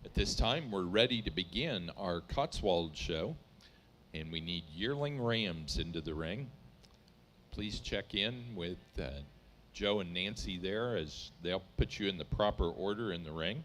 At this time, we're ready to begin our Cotswold show, and we need yearling rams into the ring. Please check in with Joe and Nancy there as they'll put you in the proper order in the ring.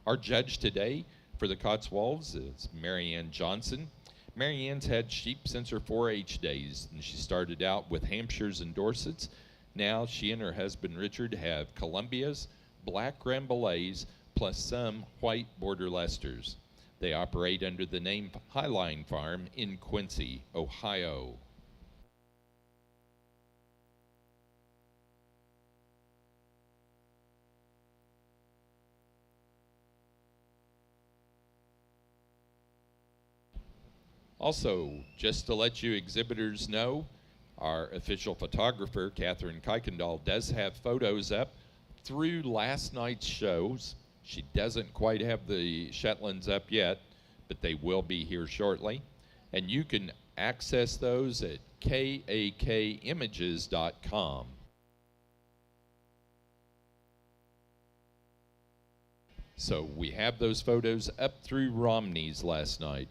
Our judge today for the Cotswolds is Marianne Johnson. Marianne's had sheep since her 4-H days, and she started out with Hampshires and Dorsets. Now she and her husband Richard have Columbias, black Rambouillets, plus some white Border Leicesters. They operate under the name Highline Farm in Quincy, Ohio. Also, just to let you exhibitors know, our official photographer, Catherine Kuykendall, does have photos up through last night's shows. She doesn't quite have the Shetlands up yet, but they will be here shortly. And you can access those at kakimages.com. So we have those photos up through Romney's last night.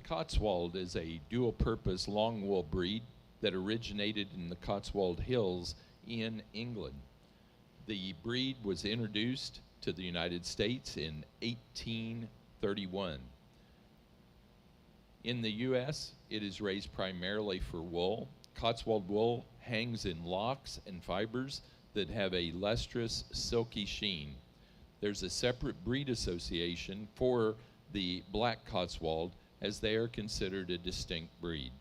Cotswold is a dual-purpose long wool breed that originated in the Cotswold Hills in England. The breed was introduced to the United States in 1831. In the U.S., it is raised primarily for wool. Cotswold wool hangs in locks and fibers that have a lustrous, silky sheen. There's a separate breed association for the black Cotswold, as they are considered a distinct breed.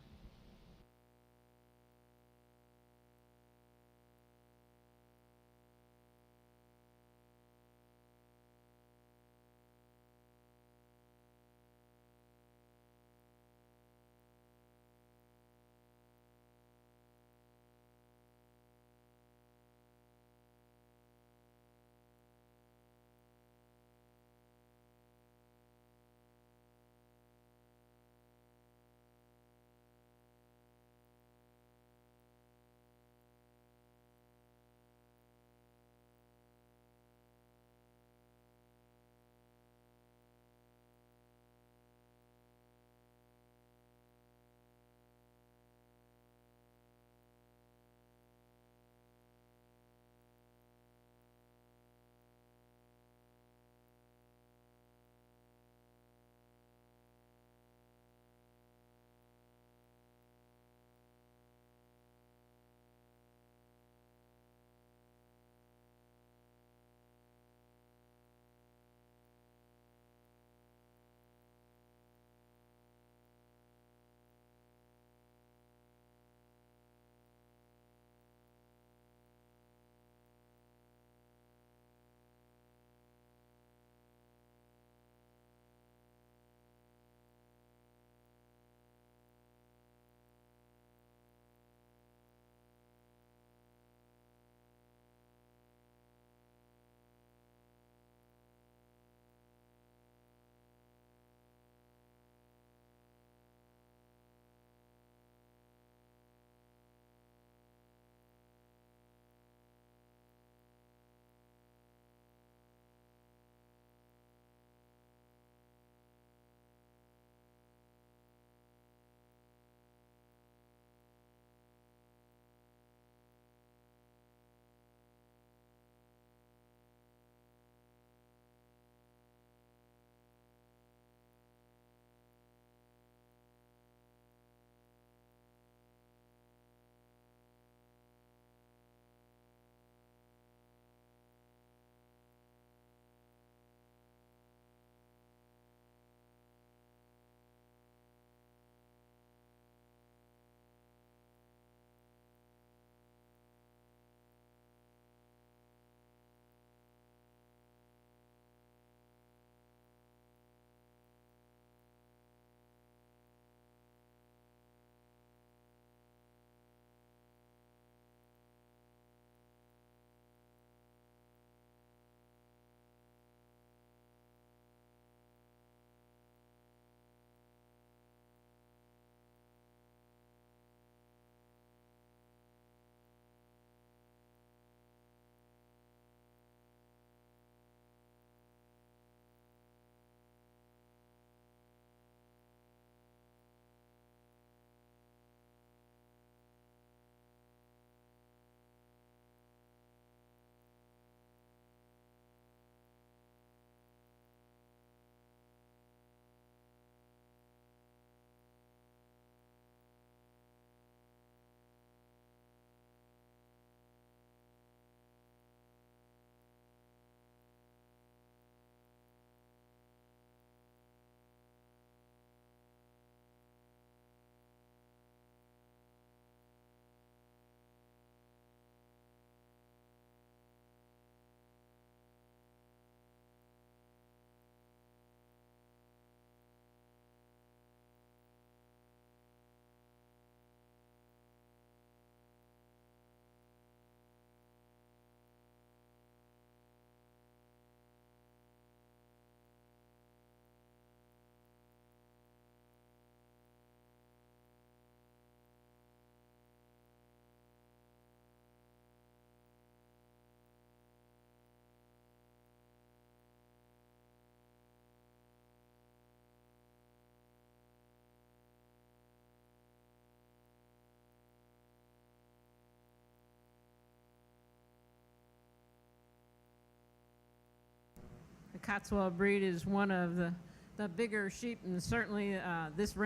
Cotswold breed is one of the bigger sheep, and certainly this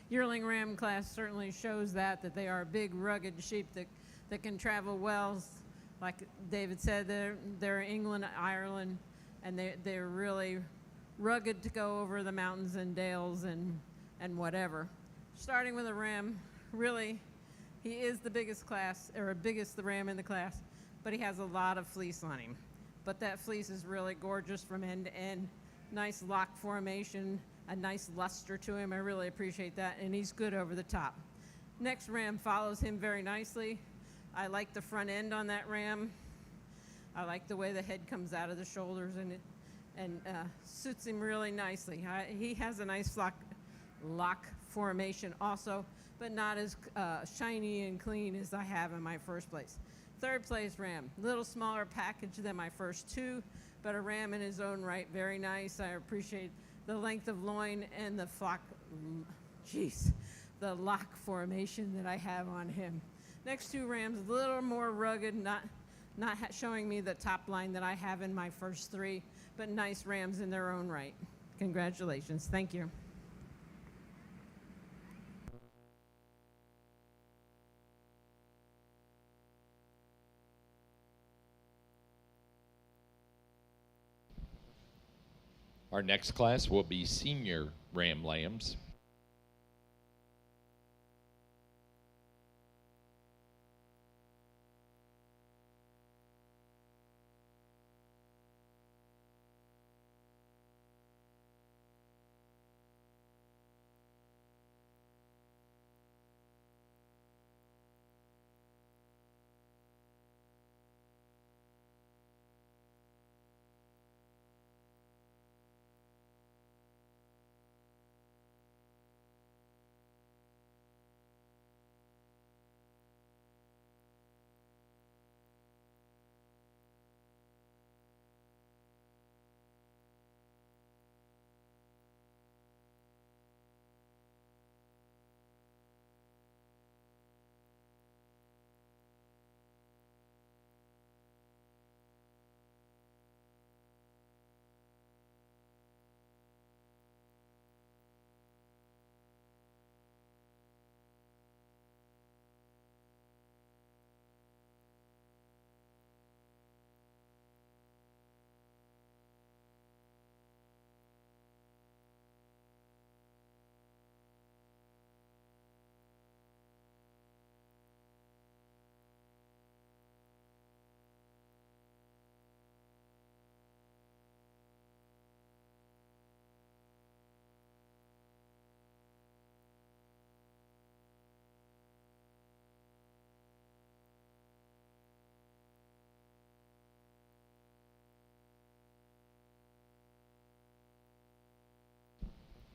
yearling ram class certainly shows that they are big, rugged sheep that can travel well. Like David said, they're England, Ireland, and they're really rugged to go over the mountains and dales and whatever. Starting with a ram, really, he is the biggest ram in the class, but he has a lot of fleece on him. But that fleece is really gorgeous from end to end. Nice lock formation, a nice luster to him. I really appreciate that, and he's good over the top. Next ram follows him very nicely. I like the front end on that ram. I like the way the head comes out of the shoulders, and suits him really nicely. He has a nice lock formation also, but not as shiny and clean as I have in my first place. Third place ram, little smaller package than my first two, but a ram in his own right, very nice. I appreciate the length of loin and the lock formation that I have on him. Next two rams, a little more rugged, not showing me the top line that I have in my first three, but nice rams in their own right. Congratulations. Thank you. Our next class will be senior ram lambs.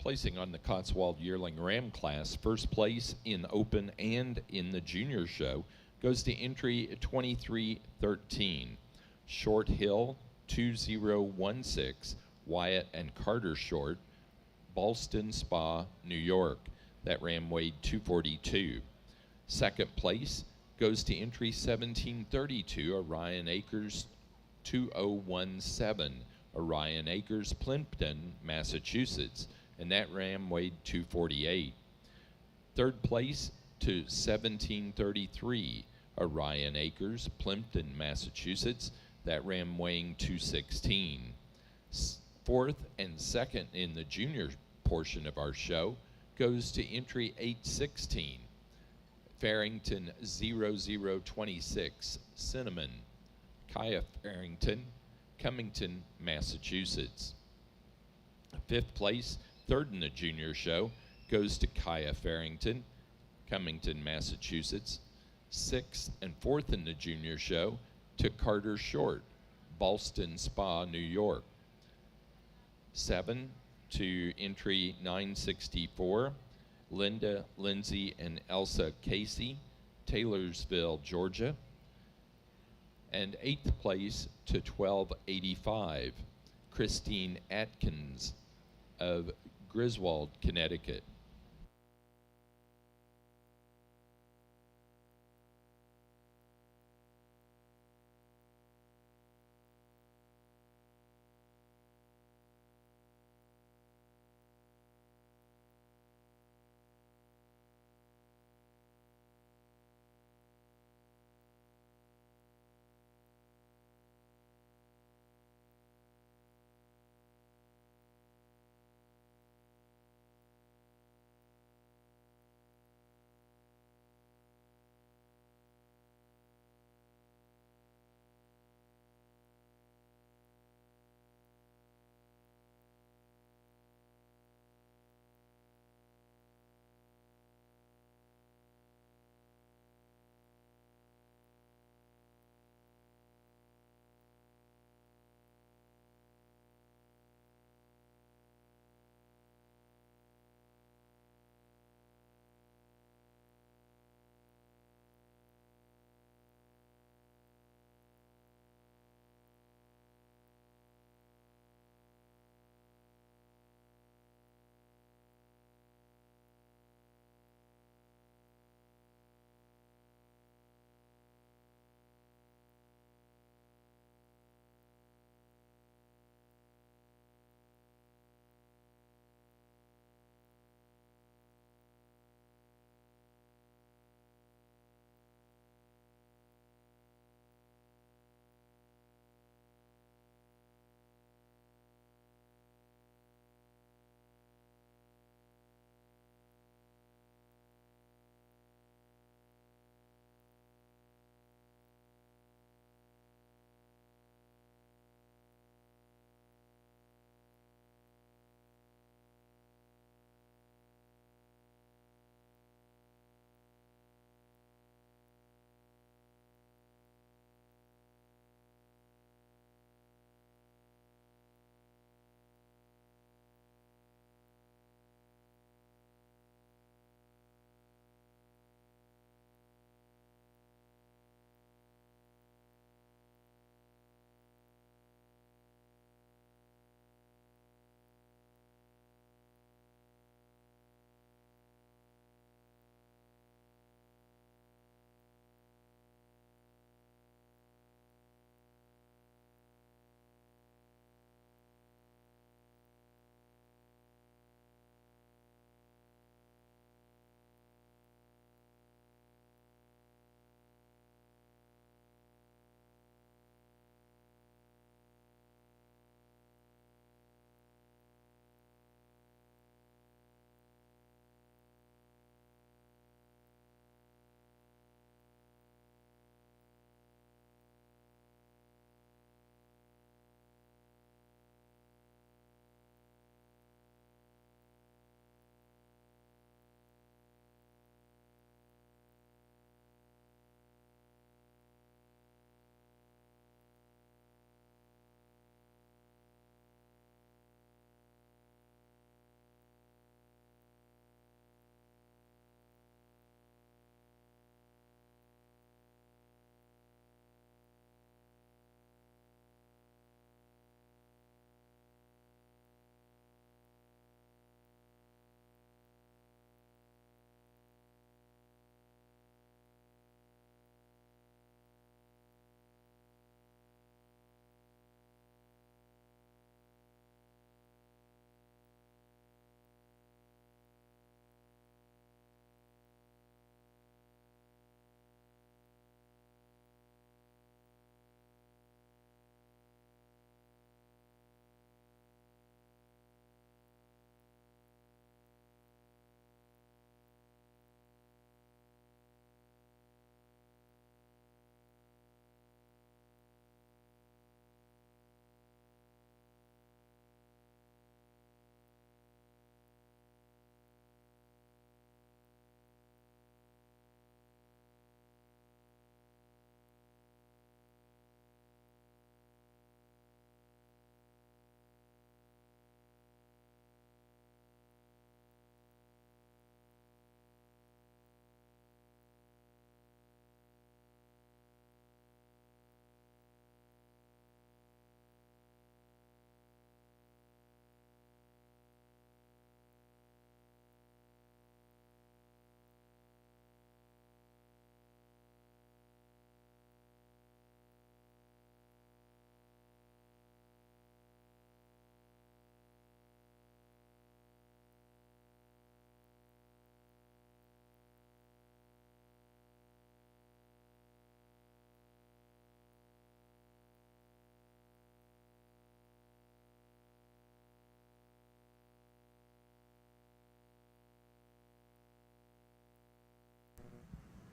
Placing on the Cotswold yearling ram class, first place in open and in the junior show goes to entry 2313. Short Hill 2016, Wyatt and Carter Short, Ballston Spa, New York. That ram weighed 242. Second place goes to entry 1732, Orion Acres 2017, Orion Acres, Plimpton, Massachusetts, and that ram weighed 248. Third place to 1733, Orion Acres, Plimpton, Massachusetts, that ram weighing 216. Fourth and second in the junior portion of our show goes to entry 816, Farrington 0026, Cinnamon, Kaya Farrington, Cummington, Massachusetts. Fifth place, third in the junior show, goes to Kaya Farrington, Cummington, Massachusetts. Sixth and fourth in the junior show to Carter Short, Ballston Spa, New York. 7 to entry 964, Linda, Lindsay, and Elsa Casey, Taylorsville, Georgia. And 8th place to 1285, Christine Atkins of Griswold, Connecticut.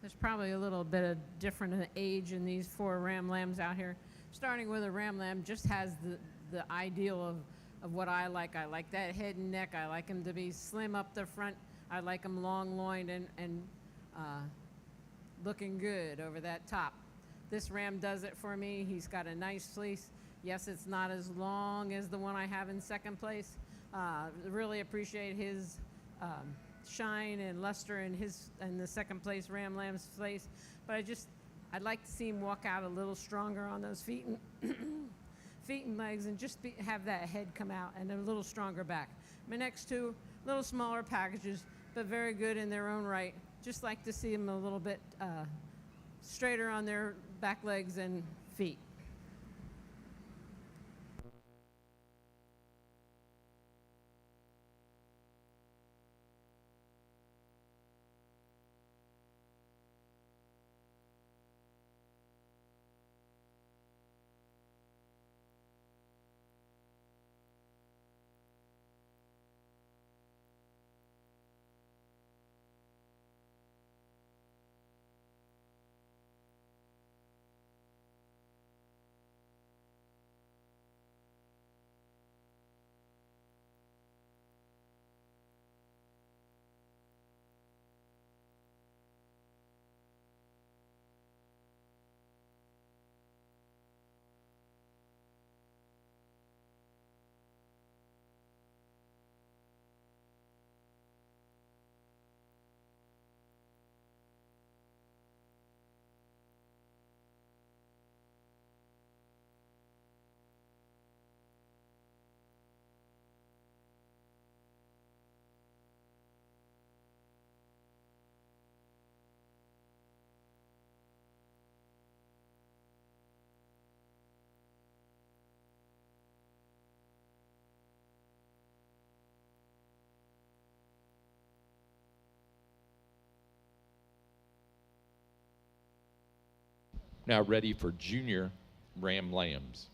There's probably a little bit of different age in these 4 ram lambs out here. Starting with a ram lamb just has the ideal of what I like. I like that head and neck. I like them to be slim up the front. I like them long loined and looking good over that top. This ram does it for me. He's got a nice fleece. Yes, it's not as long as the one I have in second place. Really appreciate his shine and luster in the second place ram lamb's fleece. But I'd like to see him walk out a little stronger on those feet and legs, and just have that head come out and a little stronger back. My next 2, little smaller packages, but very good in their own right. Just like to see them a little bit straighter on their back legs and feet. Now ready for junior ram lambs.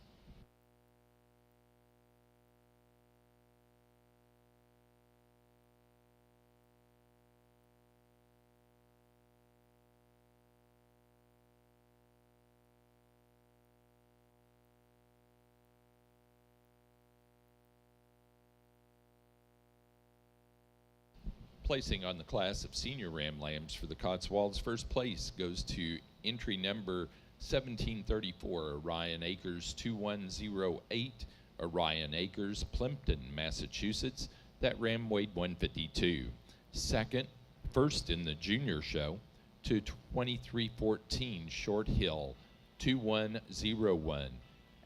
Placing on the class of senior ram lambs for the Cotswolds, first place goes to entry number 1734, Orion Acres 2108, Orion Acres, Plimpton, Massachusetts. That ram weighed 152. Second, first in the junior show, to 2314, Short Hill 2101,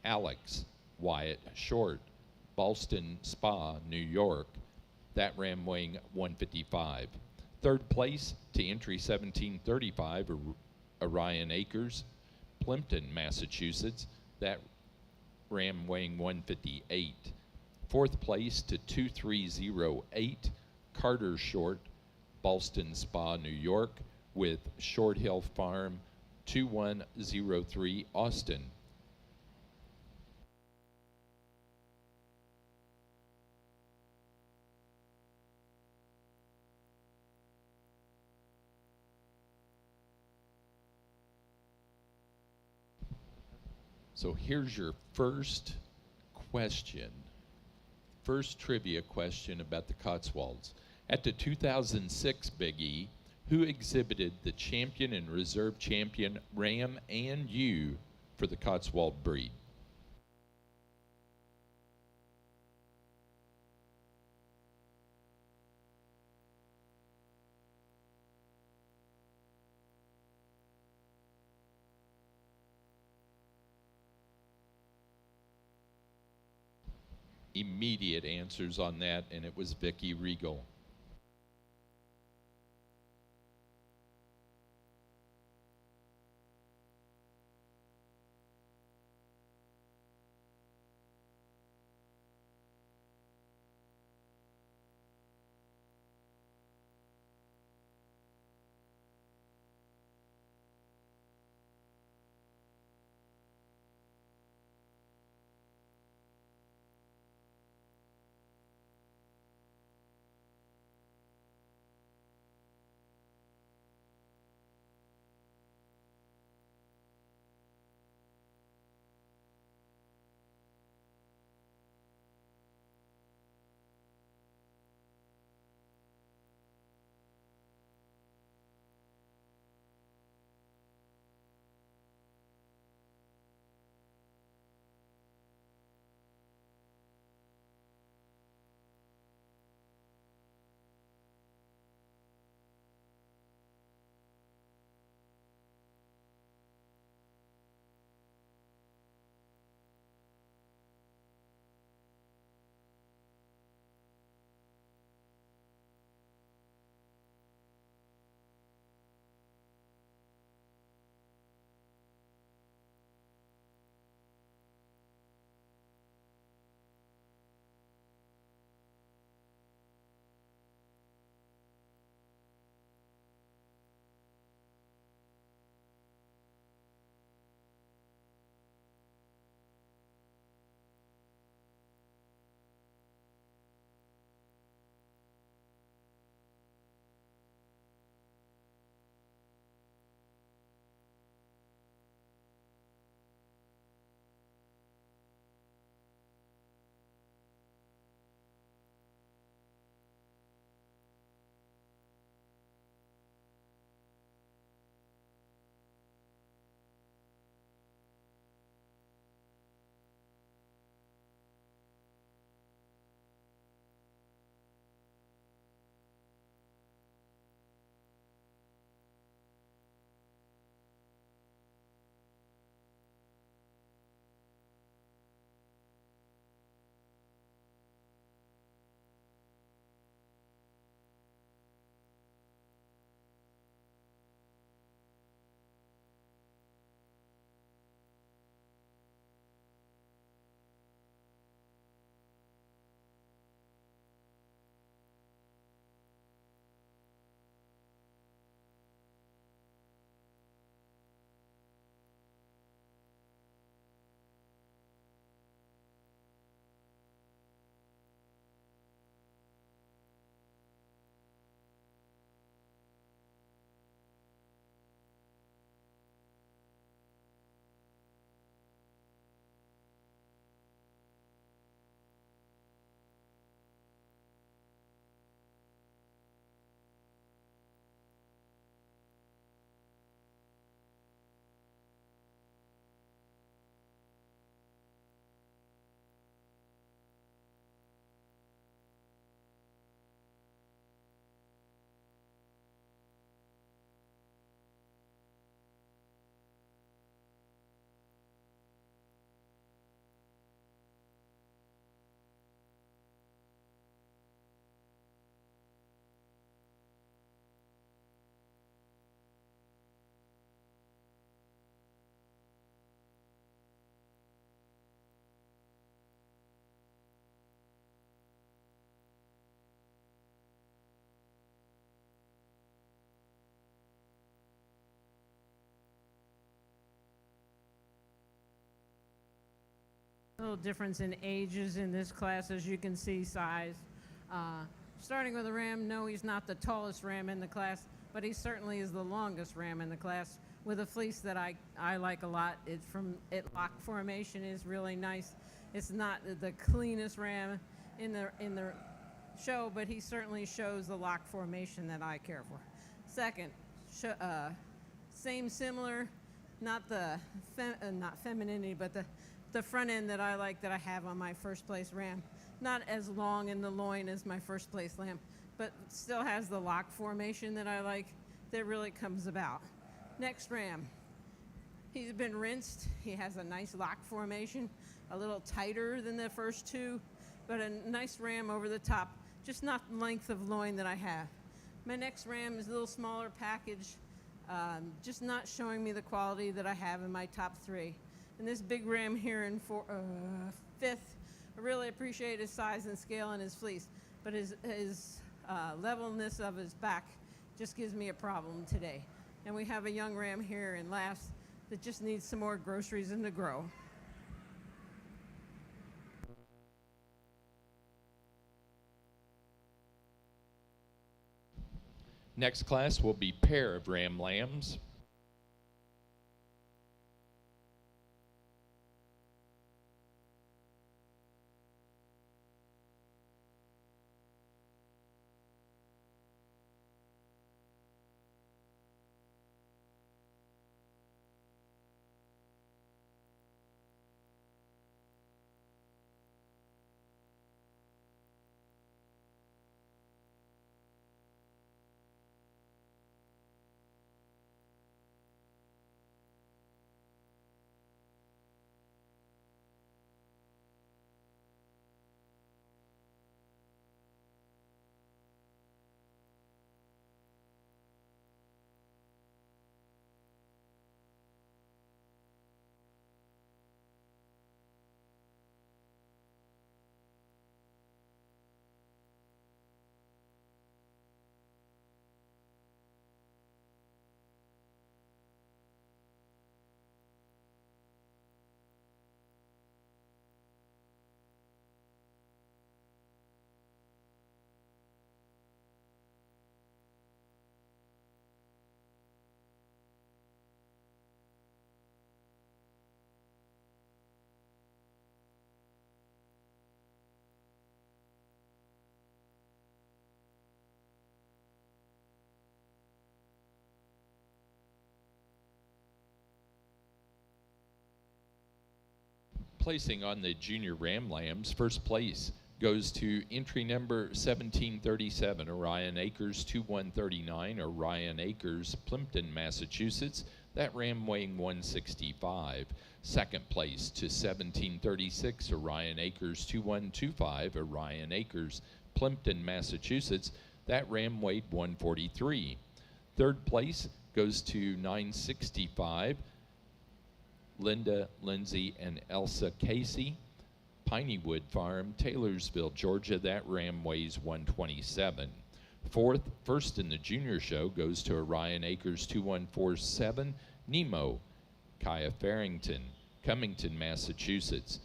Alex Wyatt Short, Ballston Spa, New York. That ram weighing 155. Third place to entry 1735, Orion Acres, Plimpton, Massachusetts. That ram weighing 158. Fourth place to 2308, Carter Short, Ballston Spa, New York, with Short Hill Farm 2103, Austin. So here's your first question, first trivia question about the Cotswolds. At the 2006 Big E, who exhibited the champion and reserve champion ram and ewe for the Cotswold breed? Immediate answers on that, and it was Vicky Regal. little difference in ages in this class, as you can see, size. Starting with a ram, no, he's not the tallest ram in the class, but he certainly is the longest ram in the class, with a fleece that I like a lot. Lock formation is really nice. It's not the cleanest ram in the show, but he certainly shows the lock formation that I care for. Second, similar, not femininity, but the front end that I like, that I have on my first place ram. Not as long in the loin as my first place lamb, but still has the lock formation that I like, that really comes about. Next ram, he's been rinsed. He has a nice lock formation, a little tighter than the first two, but a nice ram over the top, just not the length of loin that I have. My next ram is a little smaller package, just not showing me the quality that I have in my top three. And this big ram here in fifth, I really appreciate his size and scale and his fleece, but his levelness of his back just gives me a problem today. And we have a young ram here in last that just needs some more groceries and to grow. Next class will be pair of ram lambs. Placing on the junior ram lambs, first place goes to entry number 1737, Orion Acres 2139, Orion Acres, Plimpton, Massachusetts. That ram weighing 165. Second place to 1736, Orion Acres 2125, Orion Acres, Plimpton, Massachusetts. That ram weighed 143. Third place goes to 965, Linda, Lindsay, and Elsa Casey, Pineywood Farm, Taylorsville, Georgia. That ram weighs 127. First in the junior show goes to Orion Acres 2147, Nemo, Kaya Farrington, Cummington, Massachusetts.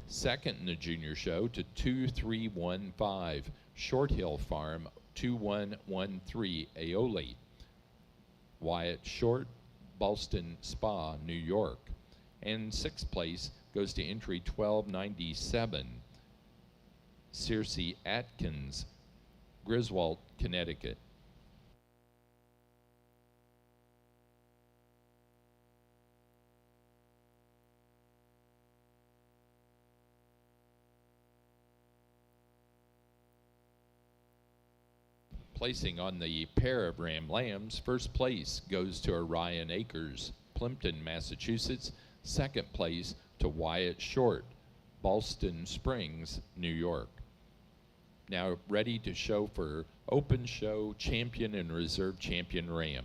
Second in the junior show to 2315, Short Hill Farm 2113, Aioli, Wyatt Short, Ballston Spa, New York. And sixth place goes to entry 1297, Circe Atkins, Griswold, Connecticut. Placing on the pair of ram lambs, first place goes to Orion Acres, Plimpton, Massachusetts. Second place to Wyatt Short, Ballston Springs, New York. Now ready to show for open show champion and reserve champion ram.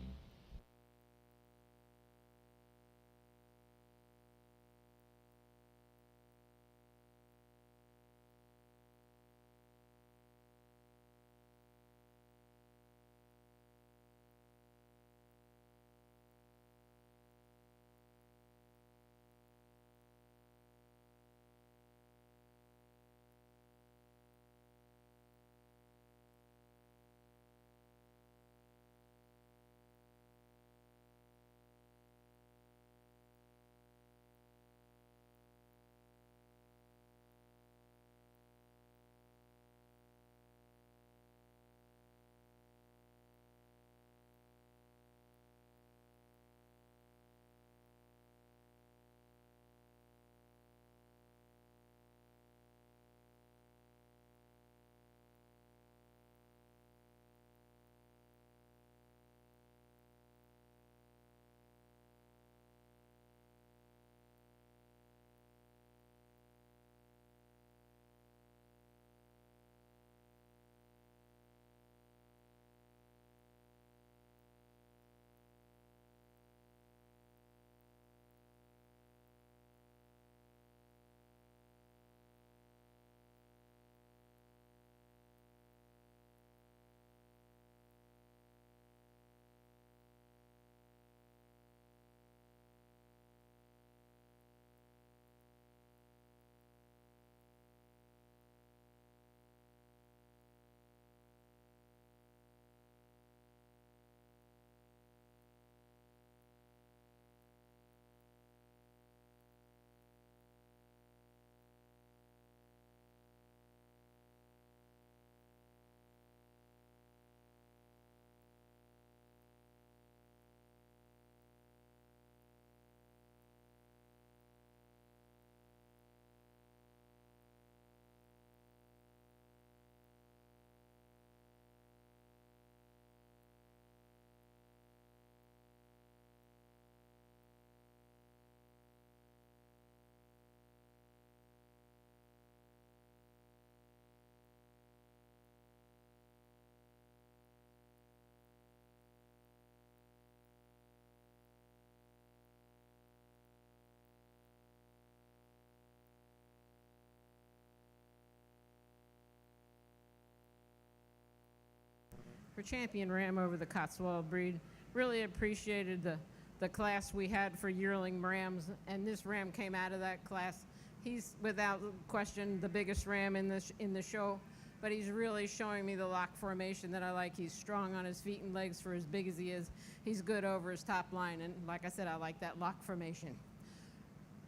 for champion ram over the Cotswold breed. Really appreciated the class we had for yearling rams, and this ram came out of that class. He's without question the biggest ram in the show, but he's really showing me the lock formation that I like. He's strong on his feet and legs for as big as he is. He's good over his top line, and like I said, I like that lock formation.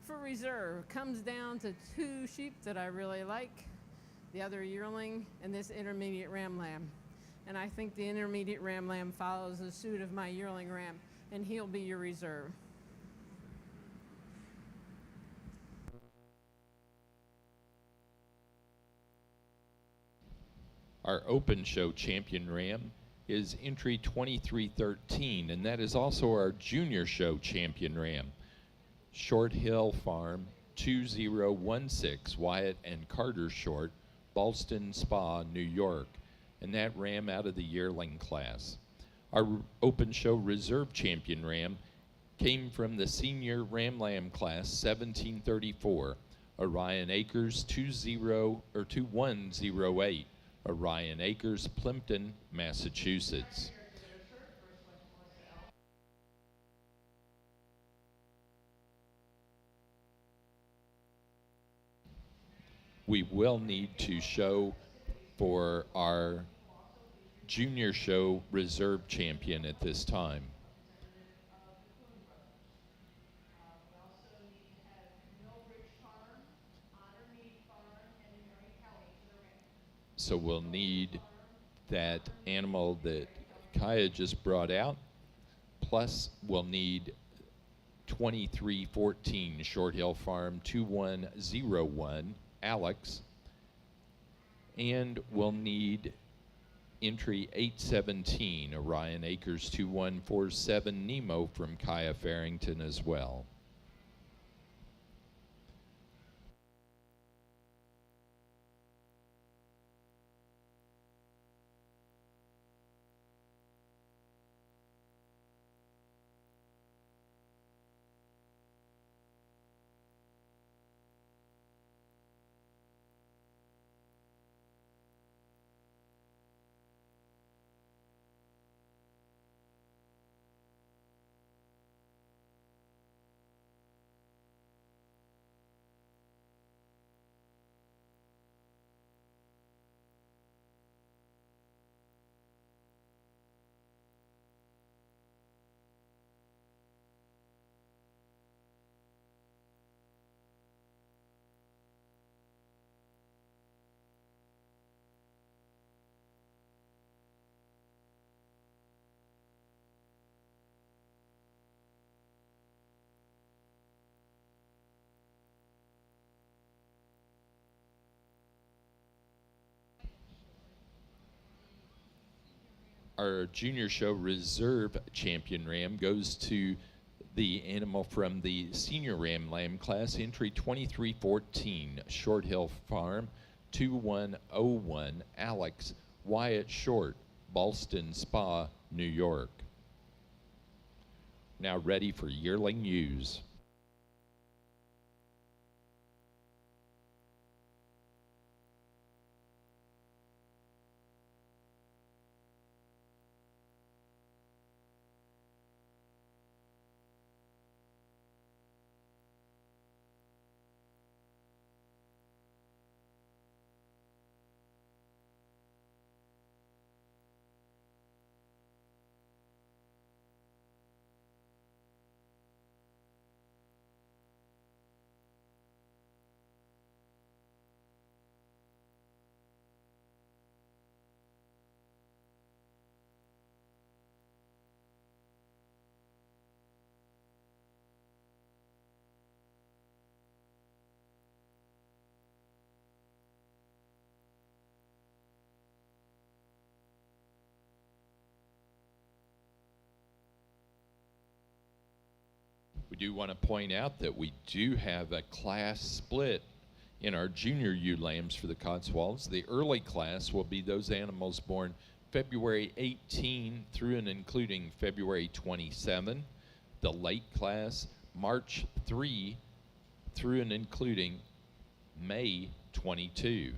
For reserve, comes down to two sheep that I really like, the other yearling and this intermediate ram lamb. And I think the intermediate ram lamb follows the suit of my yearling ram, and he'll be your reserve. Our open show champion ram is entry 2313, and that is also our junior show champion ram. Short Hill Farm 2016, Wyatt and Carter Short, Ballston Spa, New York, and that ram out of the yearling class. Our open show reserve champion ram came from the senior ram lamb class 1734, Orion Acres 2108, Orion Acres, Plimpton, Massachusetts. We will need to show for our junior show reserve champion at this time. So we'll need that animal that Kaya just brought out, plus we'll need 2314 Short Hill Farm 2101 Alex, and we'll need entry 817 Orion Acres 2147 Nemo from Kaya Farrington as well. Our junior show reserve champion ram goes to the animal from the senior ram lamb class, entry 2314, Short Hill Farm 2101, Alex Wyatt Short, Ballston Spa, New York. Now ready for yearling ewes. We do want to point out that we do have a class split in our junior ewe lambs for the Cotswolds. The early class will be those animals born February 18 through and including February 27. The late class, March 3 through and including May 22.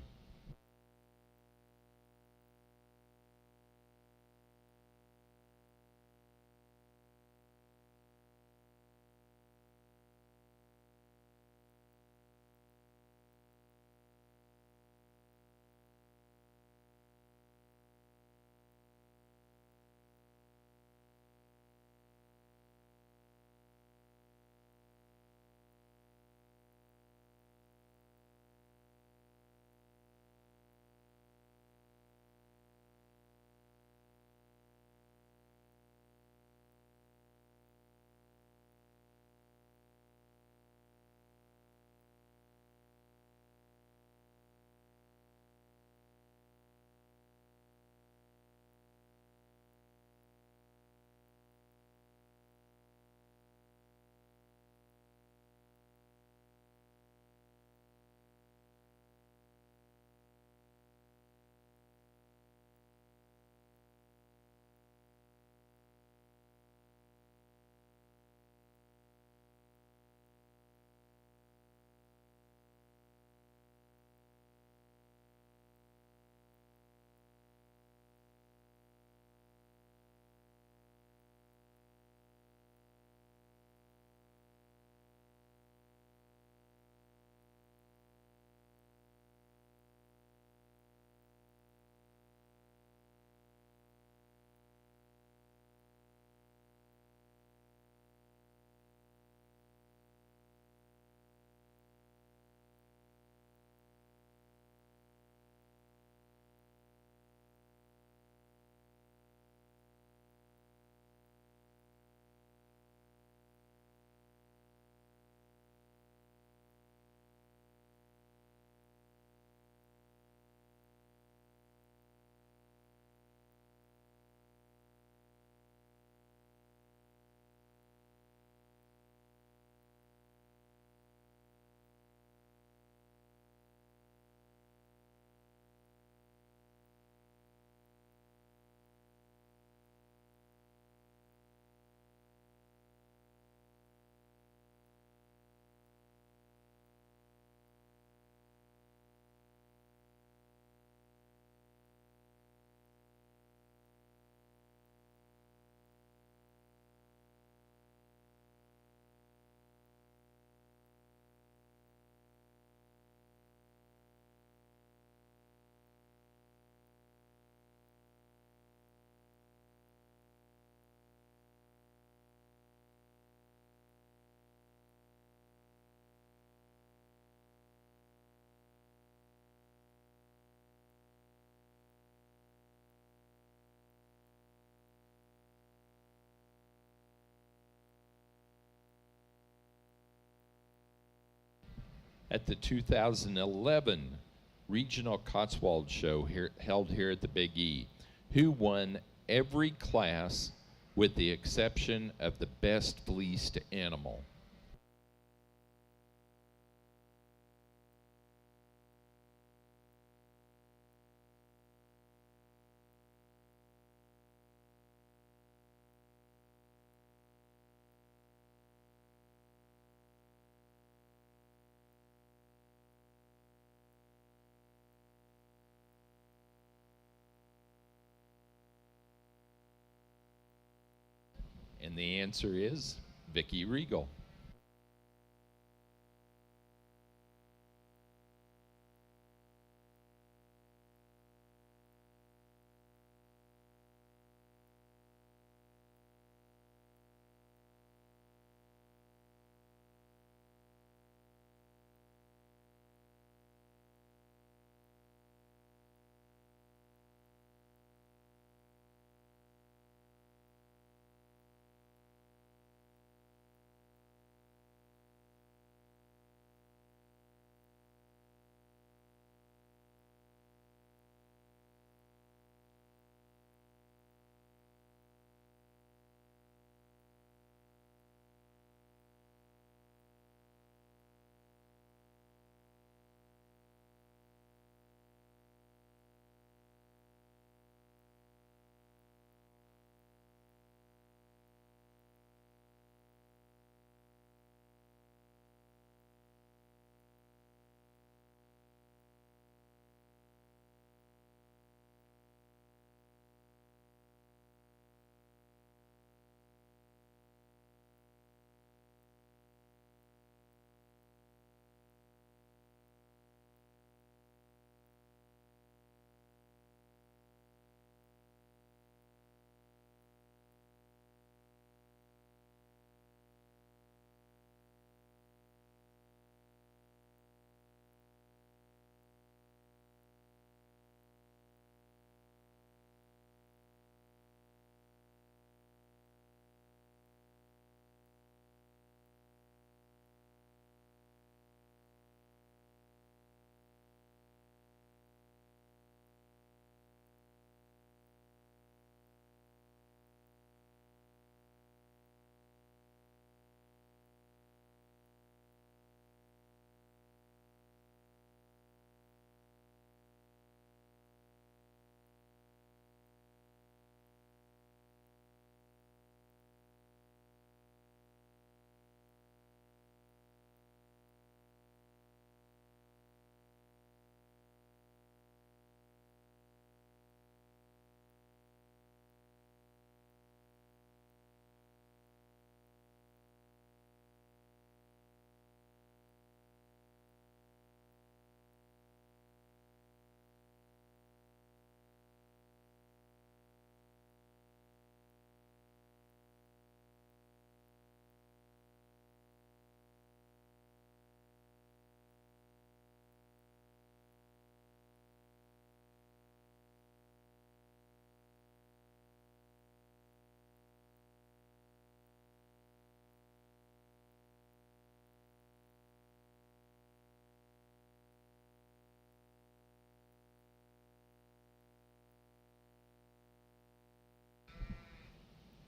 At the 2011 Regional Cotswold Show held here at the Big E, who won every class with the exception of the best fleeced animal? And the answer is Vicky Regal.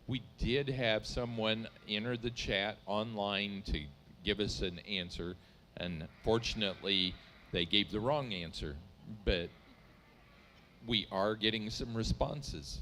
We did have someone enter the chat online to give us an answer, and fortunately, they gave the wrong answer, but we are getting some responses.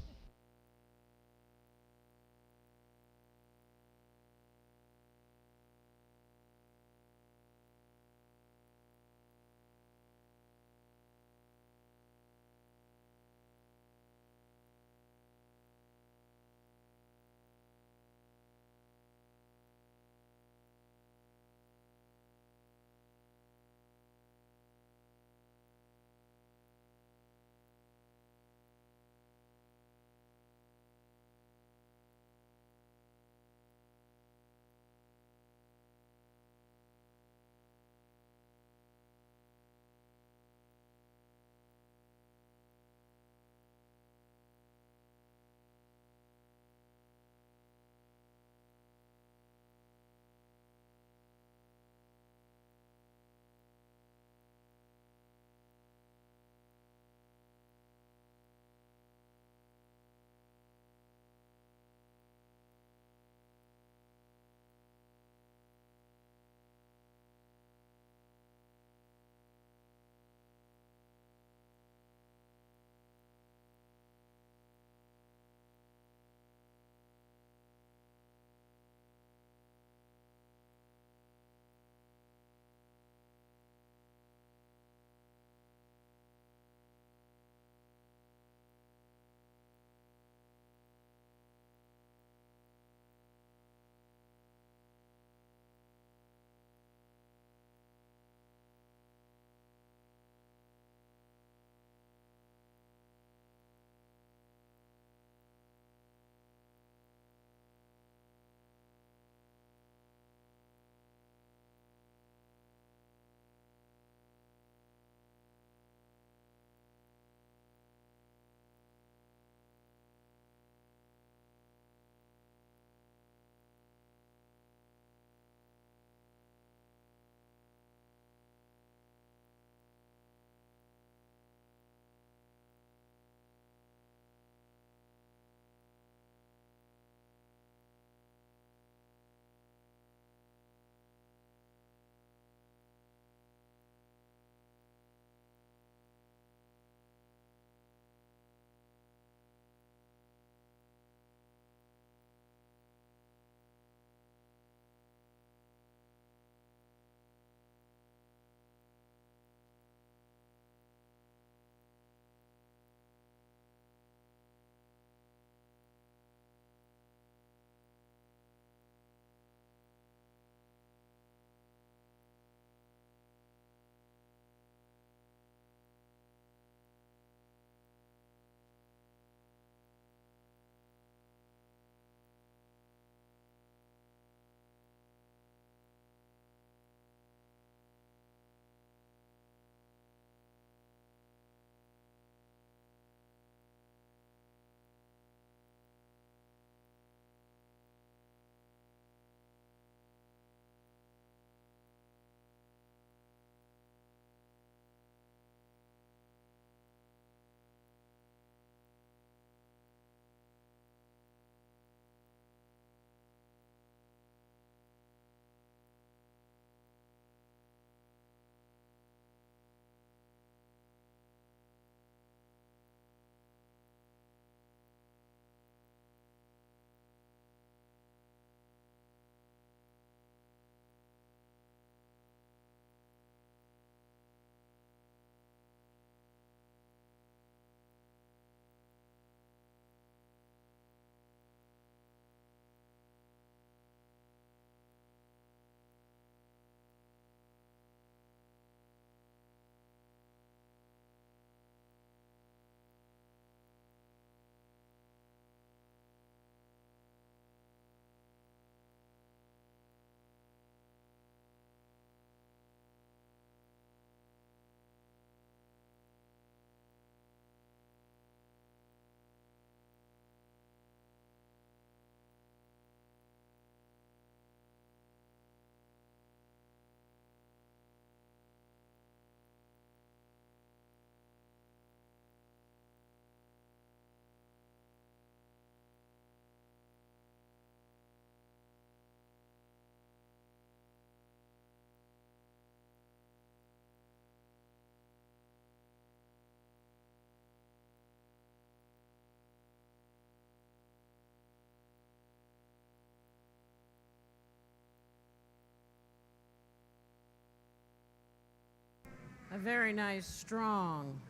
a very nice, strong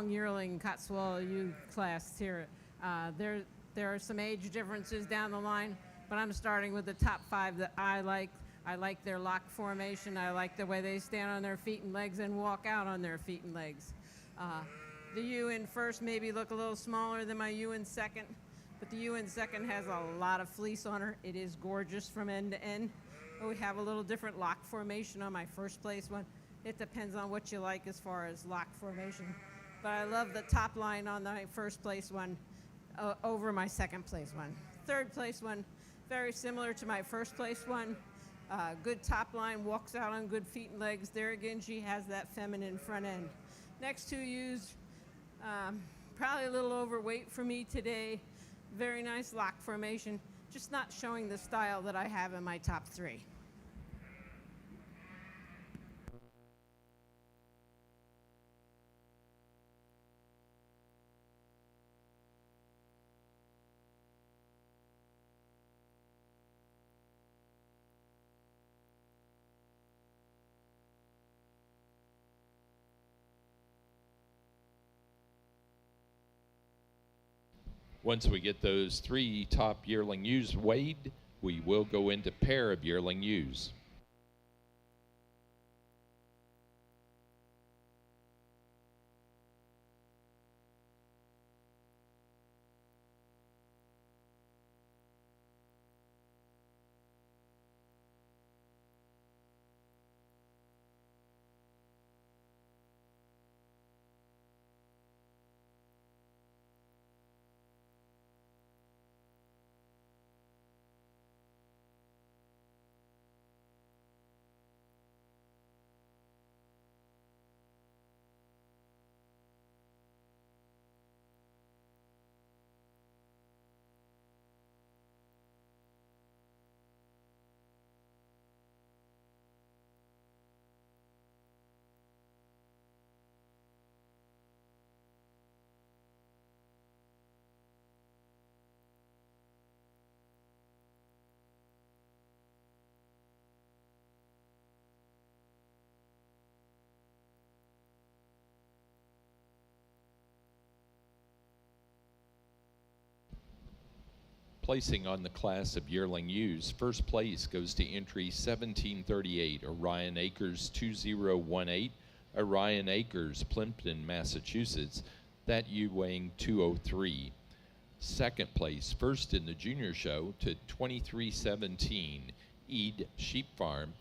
yearling Cotswold ewe class here. There are some age differences down the line, but I'm starting with the top 5 that I like. I like their lock formation. I like the way they stand on their feet and legs and walk out on their feet and legs. The ewe in first maybe look a little smaller than my ewe in second, but the ewe in second has a lot of fleece on her. It is gorgeous from end to end. But we have a little different lock formation on my first place one. It depends on what you like as far as lock formation. But I love the top line on my first place one over my second place one. Third place one, very similar to my first place one. Good top line, walks out on good feet and legs. There again, she has that feminine front end. Next 2 ewes, probably a little overweight for me today. Very nice lock formation, just not showing the style that I have in my top 3. Once we get those 3 top yearling ewes weighed, we will go into pair of yearling ewes. Placing on the class of yearling ewes, first place goes to entry 1738, Orion Acres 2018, Orion Acres, Plimpton, Massachusetts. That ewe weighing 203. Second place, first in the junior show, to 2317, Ede Sheep Farm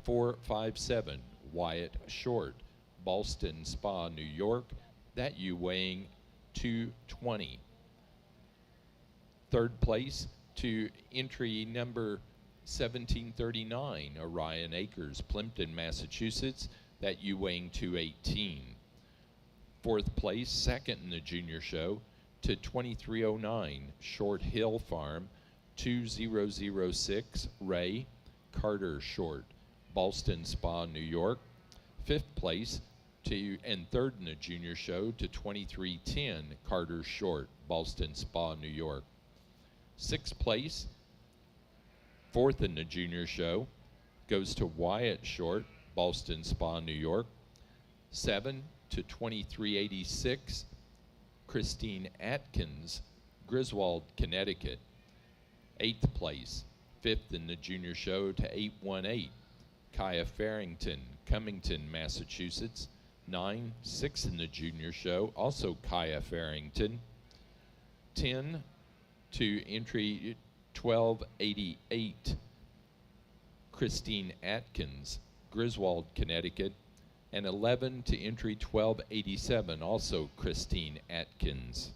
457, Wyatt Short, Ballston Spa, New York. That ewe weighing 220. Third place to entry number 1739, Orion Acres, Plimpton, Massachusetts. That ewe weighing 218. Fourth place, second in the junior show, to 2309, Short Hill Farm, 2006, Ray Carter Short, Ballston Spa, New York. Fifth place and third in the junior show to 2310, Carter Short, Ballston Spa, New York. Sixth place, fourth in the junior show, goes to Wyatt Short, Ballston Spa, New York. 7 to 2386, Christine Atkins, Griswold, Connecticut. Eighth place, fifth in the junior show to 818, Kaya Farrington, Cummington, Massachusetts. 9, 6 in the junior show, also Kaya Farrington. 10 to entry 1288, Christine Atkins, Griswold, Connecticut. And 11 to entry 1287, also Christine Atkins.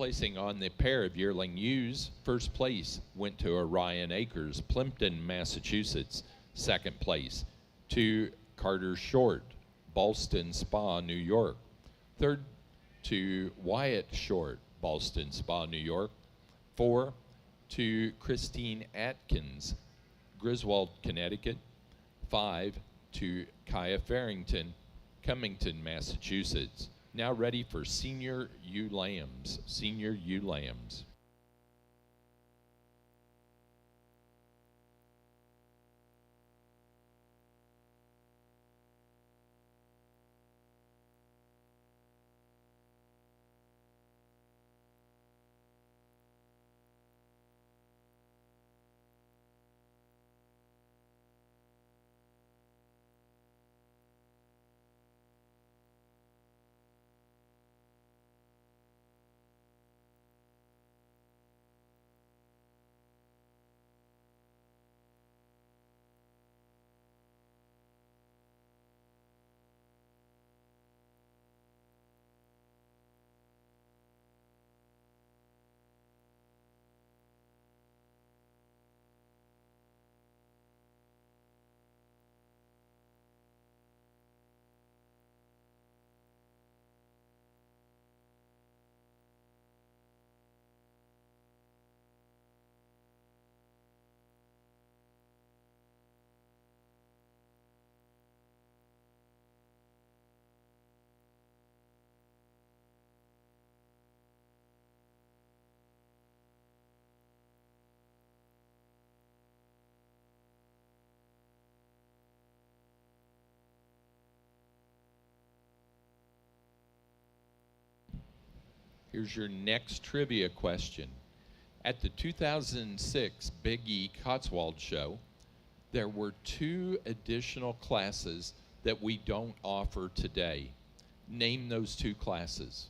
Placing on the pair of yearling ewes, first place went to Orion Acres, Plimpton, Massachusetts. Second place to Carter Short, Ballston Spa, New York. Third to Wyatt Short, Ballston Spa, New York. 4 to Christine Atkins, Griswold, Connecticut. 5 to Kaya Farrington, Cummington, Massachusetts. Now ready for senior ewe lambs. Senior ewe lambs. Here's your next trivia question. At the 2006 Big E Cotswold Show, there were 2 additional classes that we don't offer today. Name those 2 classes.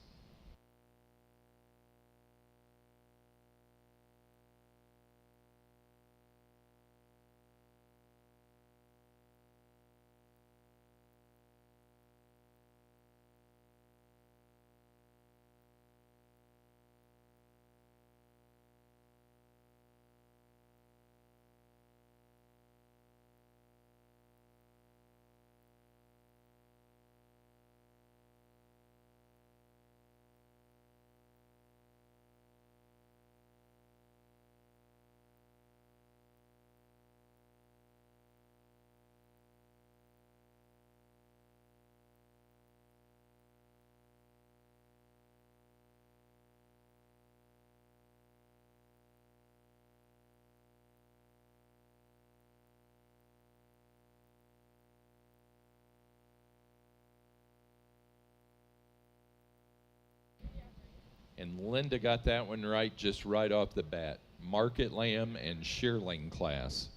And Linda got that one right just right off the bat. Market lamb and shearling class.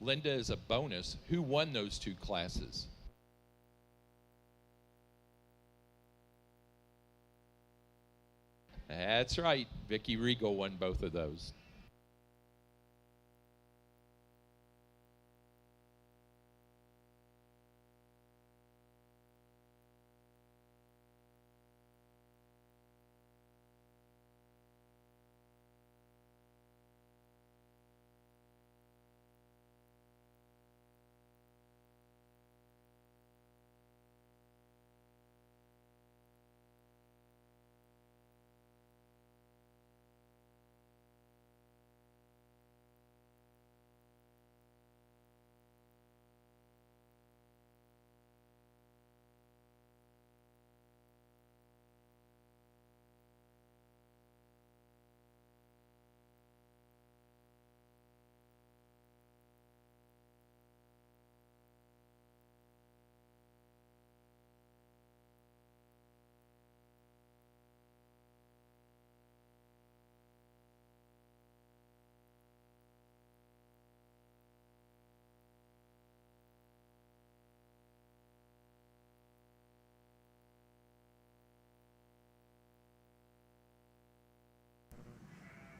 Linda, as a bonus, who won those 2 classes? That's right. Vicki Regal won both of those.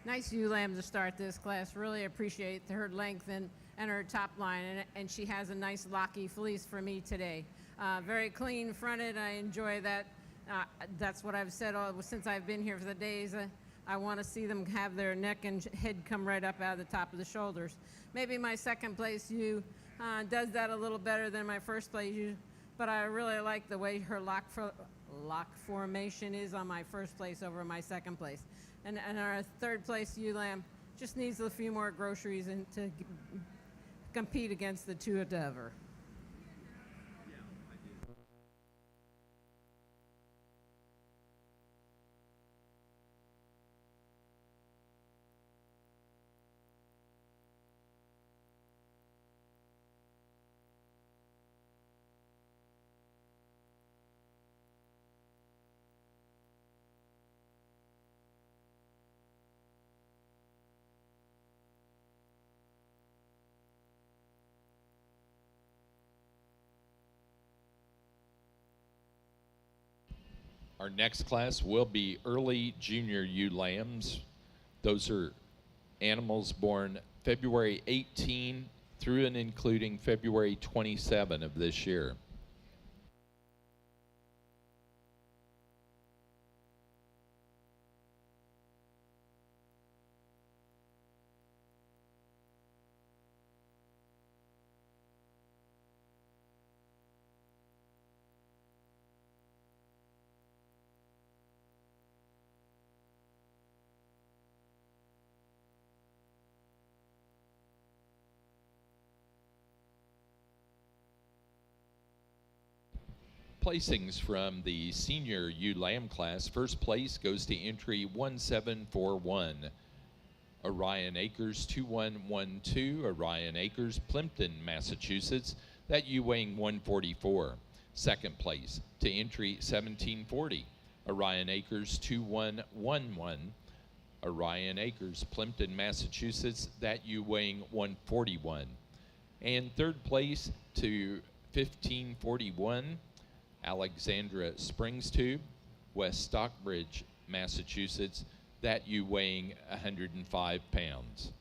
Nice ewe lamb to start this class. Really appreciate her length and her top line, and she has a nice locky fleece for me today. Very clean fronted. I enjoy that. That's what I've said since I've been here for the days. I want to see them have their neck and head come right up out of the top of the shoulders. Maybe my second place ewe does that a little better than my first place ewe, but I really like the way her lock formation is on my first place over my second place. And our third place ewe lamb just needs a few more groceries and to compete against the two at Dover. Our next class will be early junior ewe lambs. Those are animals born February 18 through and including February 27 of this year. Placings from the senior ewe lamb class. First place goes to entry 1741. Orion Acres 2112, Orion Acres, Plimpton, Massachusetts. That ewe weighing 144. Second place to entry 1740. Orion Acres 2111. Orion Acres, Plimpton, Massachusetts. That ewe weighing 141. And third place to 1541. Alexandra Springs Tube, West Stockbridge, Massachusetts. That ewe weighing 105 pounds.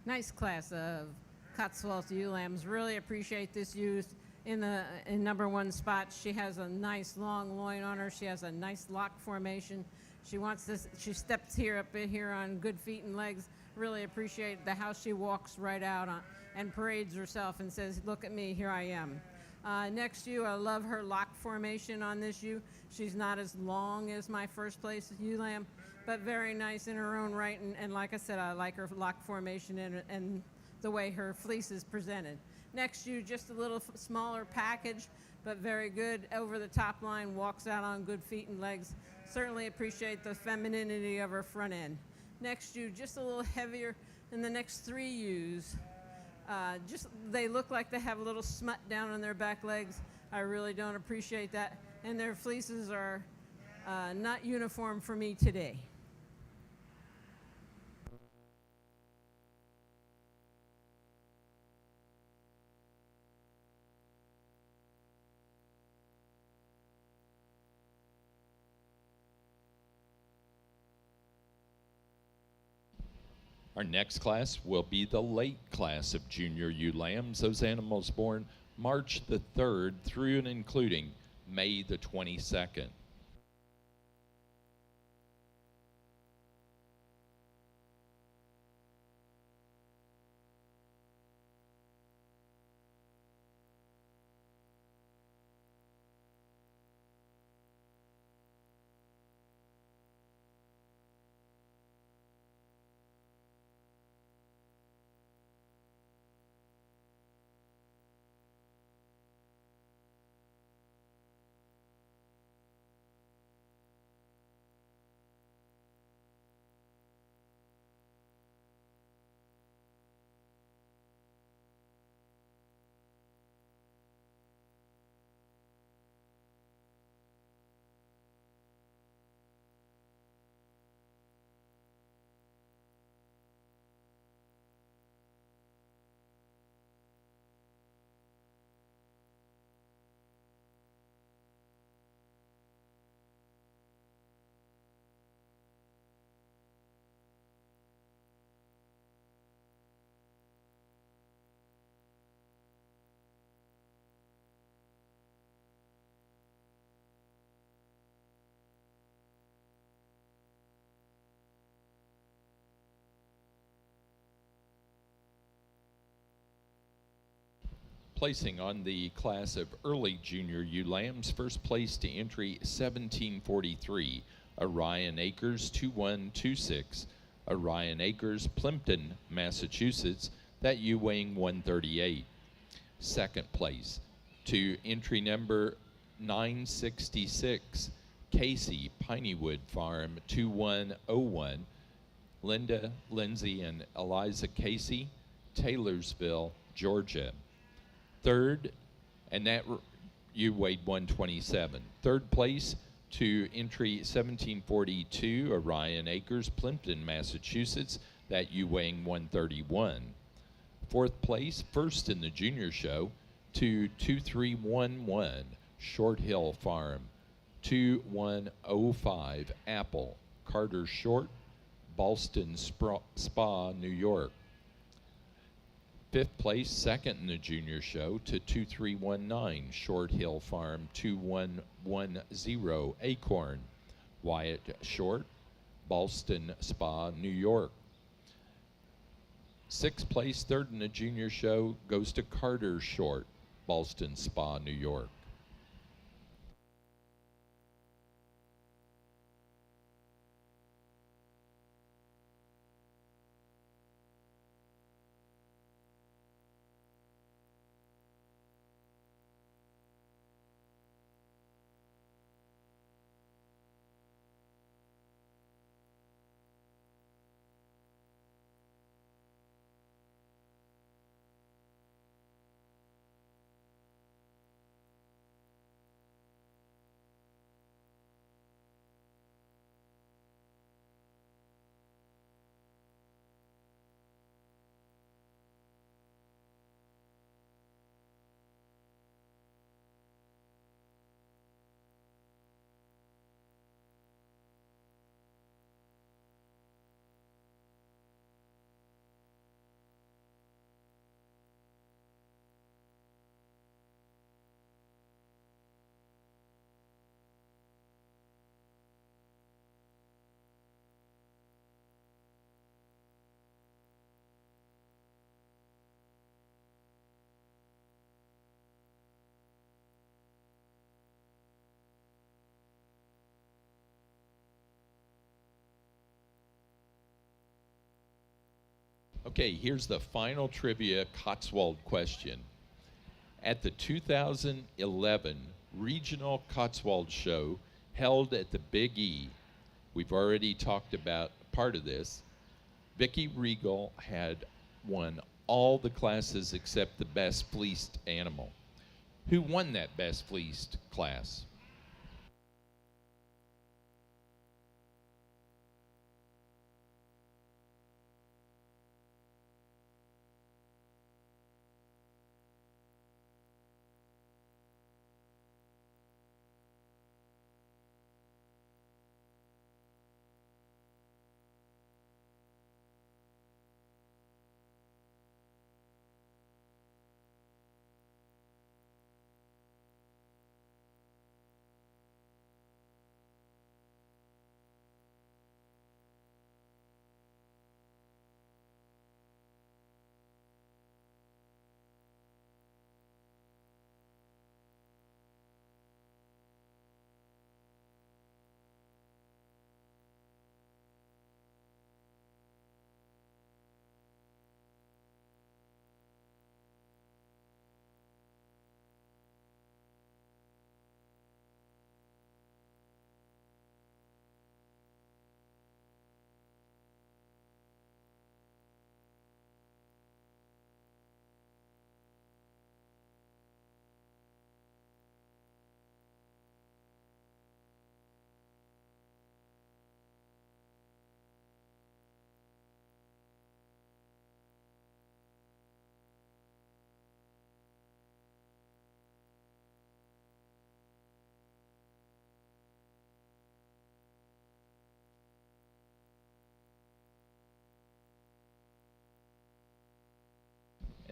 nice class of Cotswold ewe lambs. Really appreciate this ewe in number one spot. She has a nice long loin on her. She has a nice lock formation. She wants this. She steps up here on good feet and legs. Really appreciate how she walks right out and parades herself and says, "Look at me, here I am." Next ewe, I love her lock formation on this ewe. She's not as long as my first place ewe lamb, but very nice in her own right. And like I said, I like her lock formation and the way her fleece is presented. Next ewe, just a little smaller package, but very good over the top line, walks out on good feet and legs. Certainly appreciate the femininity of her front end. Next ewe, just a little heavier than the next three ewes. They look like they have a little smut down on their back legs. I really don't appreciate that. And their fleeces are not uniform for me today. Our next class will be the late class of junior ewe lambs, those animals born March the 3rd through and including May the 22nd. Placing on the class of early junior ewe lambs, first place to entry 1743, Orion Acres 2126, Orion Acres, Plimpton, Massachusetts, that ewe weighing 138. Second place to entry number 966, Casey, Pineywood Farm 2101, Linda, Lindsay, and Eliza Casey, Taylorsville, Georgia. Third, and that you weighed 127. Third place to entry 1742, Orion Acres, Plimpton, Massachusetts, that you weighing 131. Fourth place, first in the junior show, to 2311, Short Hill Farm, 2105, Apple, Carter Short, Ballston Spa, New York. Fifth place, second in the junior show, to 2319, Short Hill Farm, 2110, Acorn, Wyatt Short, Ballston Spa, New York. Sixth place, third in the junior show, goes to Carter Short, Ballston Spa, New York. Okay, here's the final trivia Cotswold question. At the 2011 Regional Cotswold Show held at the Big E, we've already talked about part of this, Vicky Regal had won all the classes except the best fleeced animal. Who won that best fleeced class?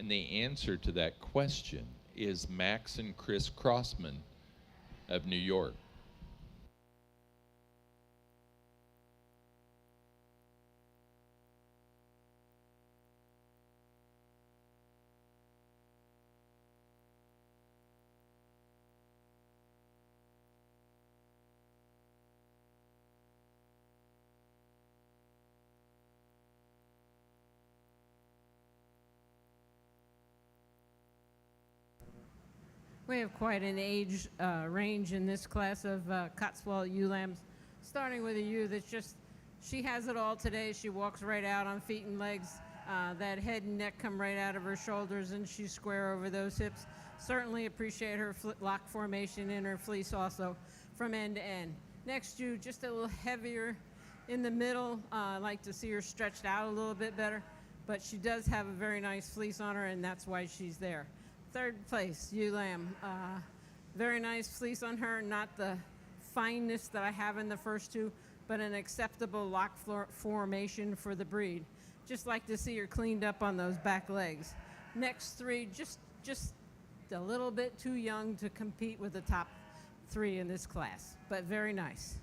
And the answer to that question is Max and Chris Crossman of New York. We have quite an age range in this class of Cotswold ewe lambs, starting with a ewe that's just, she has it all today. She walks right out on feet and legs. That head and neck come right out of her shoulders, and she's square over those hips. Certainly appreciate her lock formation in her fleece also from end to end. Next ewe, just a little heavier in the middle. I like to see her stretched out a little bit better, but she does have a very nice fleece on her, and that's why she's there. Third place, ewe lamb. Very nice fleece on her, not the fineness that I have in the first two, but an acceptable lock formation for the breed. Just like to see her cleaned up on those back legs. Next three, just a little bit too young to compete with the top three in this class, but very nice.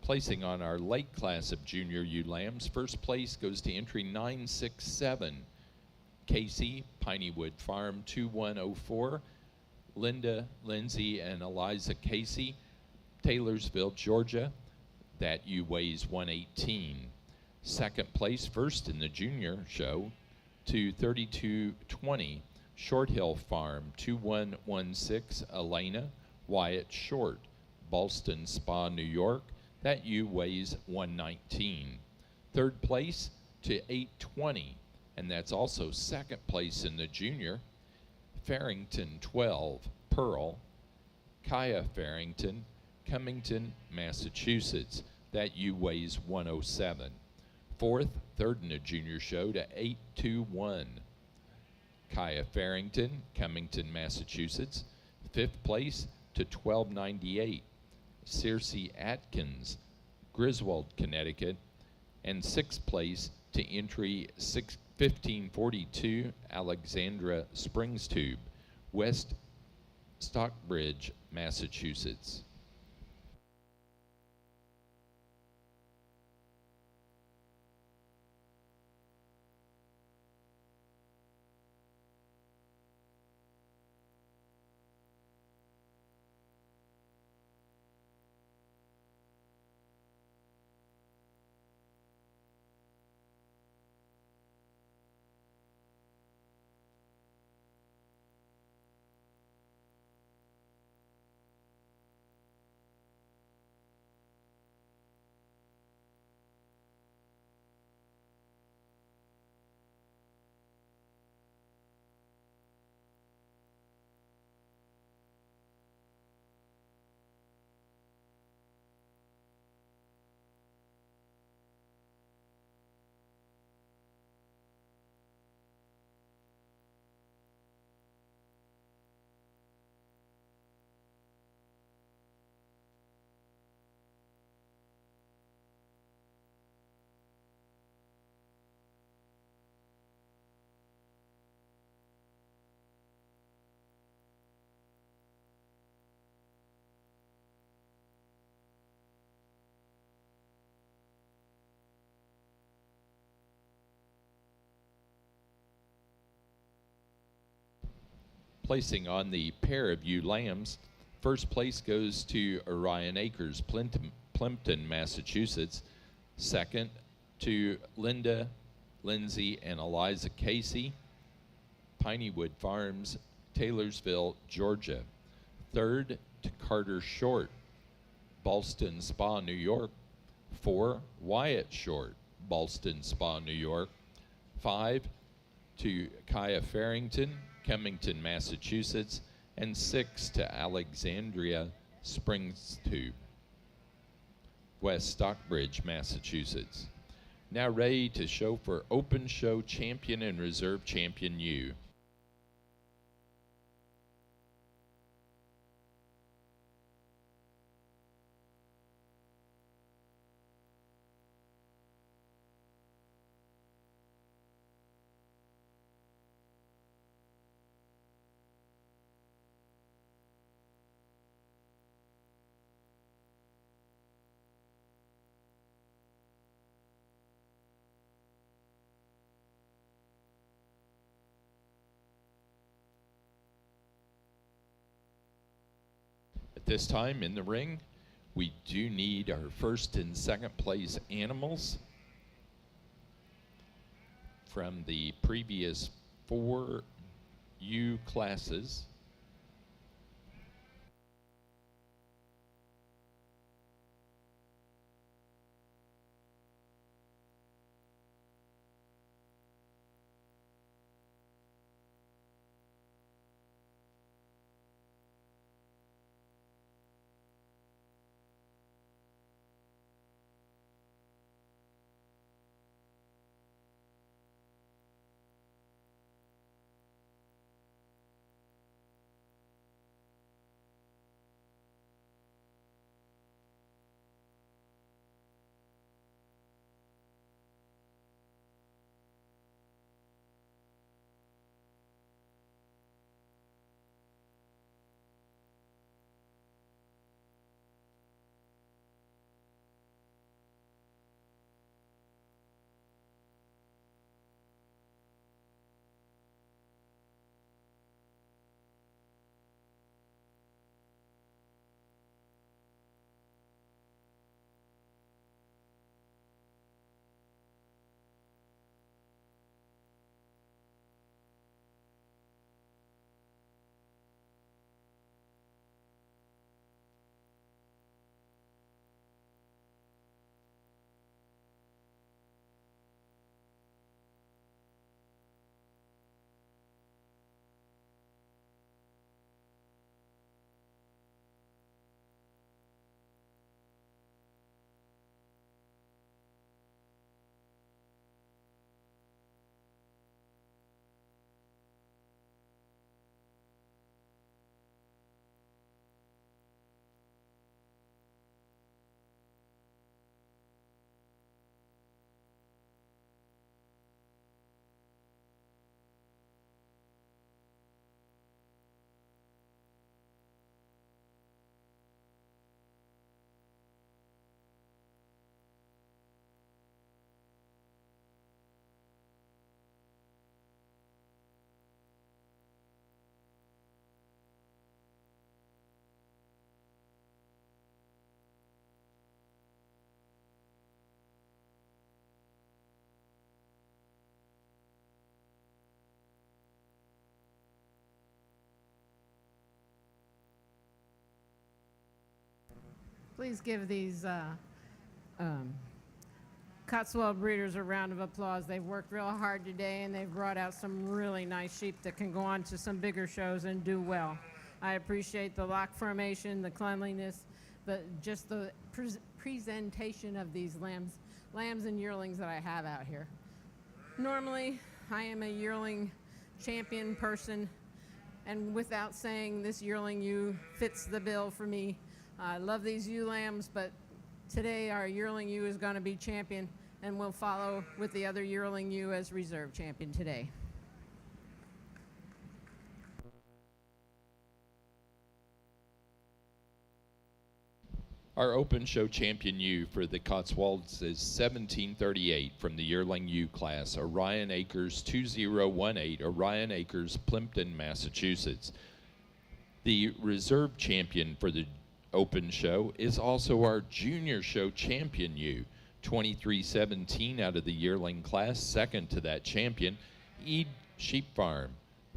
Placing on our late class of junior ewe lambs, first place goes to entry 967, Casey, Pineywood Farm 2104, Linda, Lindsay, and Eliza Casey, Taylorsville, Georgia. That ewe weighs 118. Second place, first in the junior show, to 3220, Short Hill Farm 2116, Elena Wyatt Short, Ballston Spa, New York. That ewe weighs 119. Third place to 820, and that's also second place in the junior, Farrington 12, Pearl, Kaya Farrington, Cummington, Massachusetts. That ewe weighs 107. Fourth, third in the junior show to 821, Kaya Farrington, Cummington, Massachusetts. Fifth place to 1298, Circe Atkins, Griswold, Connecticut. And sixth place to entry 1542, Alexandra Springs Tube, West Stockbridge, Massachusetts. Placing on the pair of ewe lambs, first place goes to Orion Acres, Plimpton, Massachusetts. Second to Linda, Lindsay, and Eliza Casey, Pineywood Farms, Taylorsville, Georgia. Third to Carter Short, Ballston Spa, New York. 4, Wyatt Short, Ballston Spa, New York. 5 to Kaya Farrington, Cummington, Massachusetts. And 6 to Alexandria Springs Tube, West Stockbridge, Massachusetts. Now ready to show for Open Show Champion and Reserve Champion ewe. At this time in the ring, we do need our first and second place animals from the previous 4 ewe classes. Please give these um, Cotswold breeders a round of applause. They've worked real hard today, and they've brought out some really nice sheep that can go on to some bigger shows and do well. I appreciate the lock formation, the cleanliness, but just the presentation of these lambs and yearlings that I have out here. Normally, I am a yearling champion person, and without saying, this yearling ewe fits the bill for me. I love these ewe lambs, but today our yearling ewe is going to be champion, and we'll follow with the other yearling ewe as reserve champion today. Our open show champion ewe for the Cotswolds is 1738 from the yearling ewe class, Orion Acres 2018, Orion Acres, Plimpton, Massachusetts. The reserve champion for the open show is also our junior show champion ewe, 2317 out of the yearling class, second to that champion, E Sheep Farm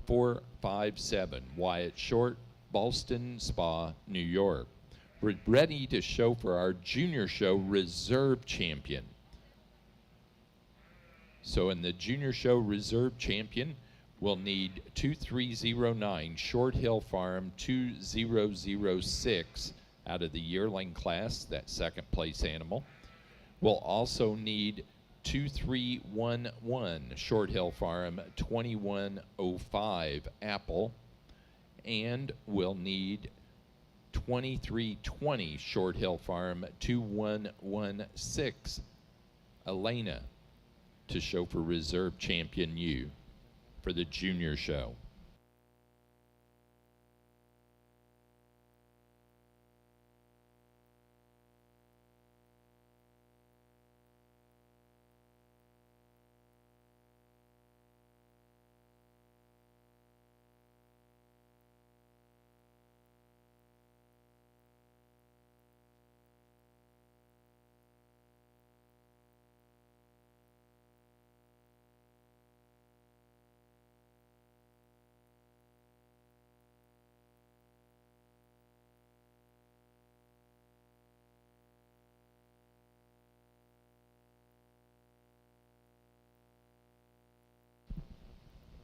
457, Wyatt Short, Ballston Spa, New York. We're ready to show for our junior show reserve champion. So in the junior show reserve champion, we'll need 2309 Short Hill Farm 2006 out of the yearling class, that second place animal. We'll also need 2311 Short Hill Farm 2105 Apple, and we'll need 2320 Short Hill Farm 2116 Elena to show for reserve champion ewe for the junior show.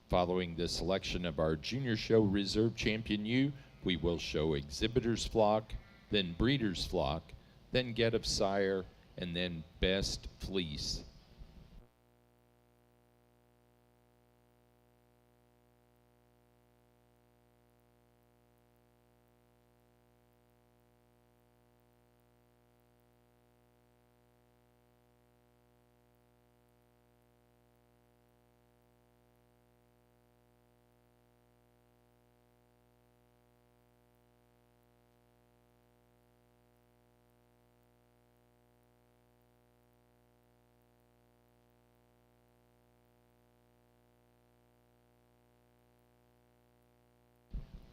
Following the selection of our junior show reserve champion ewe, we will show exhibitor's flock, then breeder's flock, then get of sire, and then best fleece.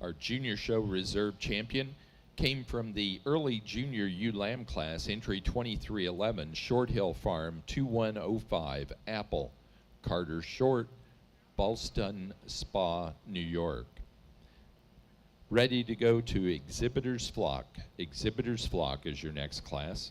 Our junior show reserve champion came from the early junior ewe lamb class, entry 2311, Short Hill Farm 2105, Apple, Carter Short, Ballston Spa, New York. Ready to go to exhibitor's flock. Exhibitor's flock is your next class.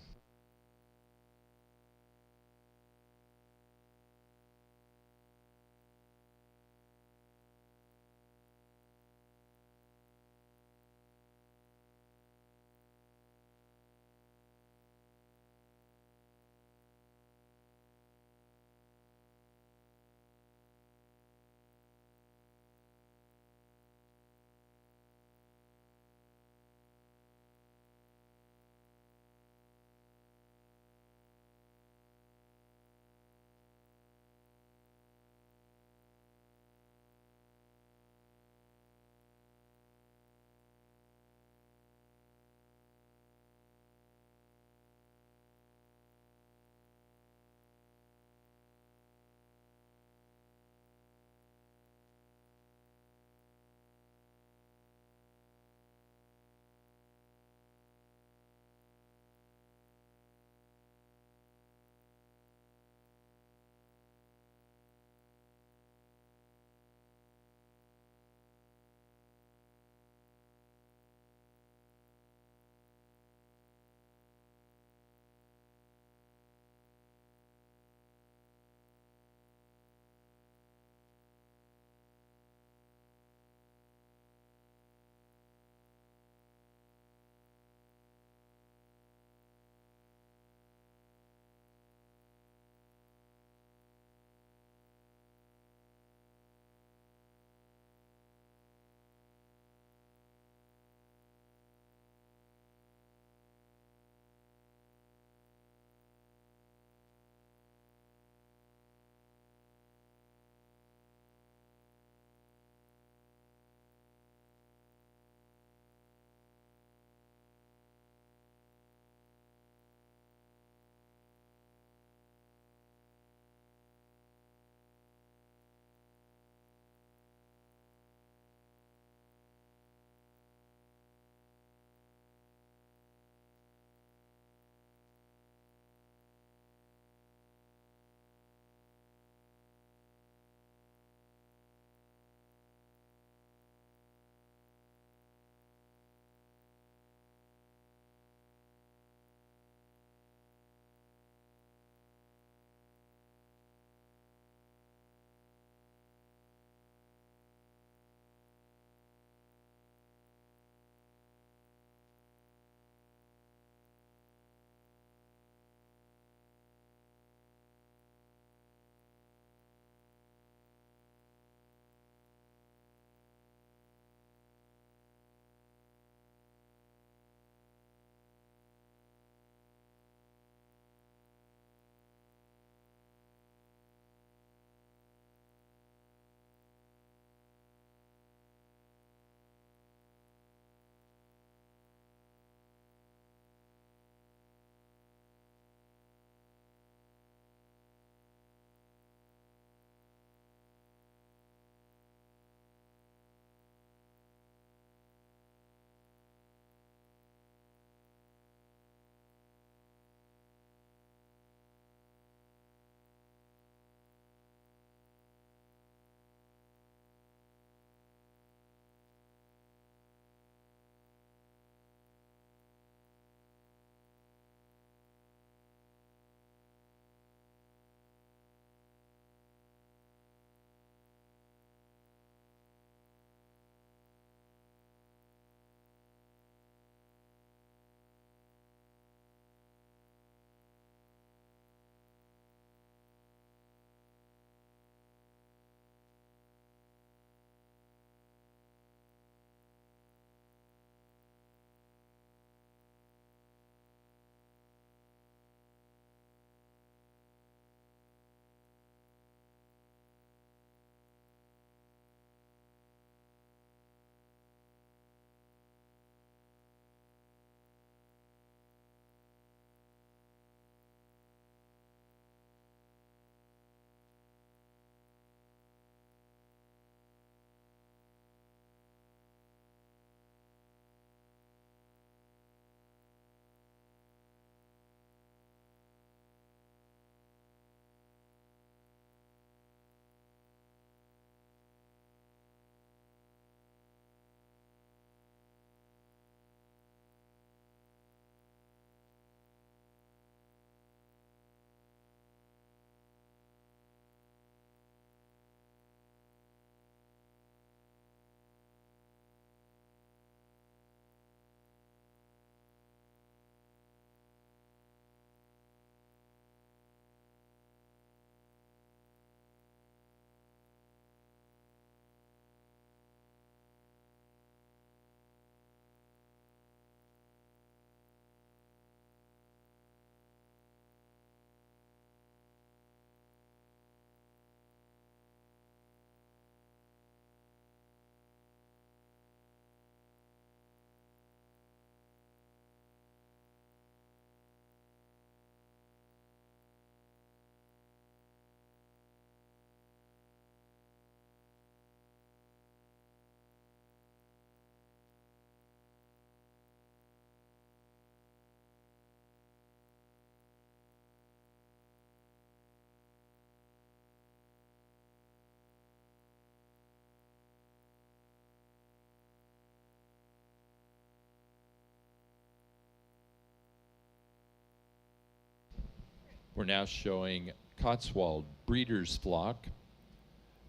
We're now showing Cotswold breeder's flock.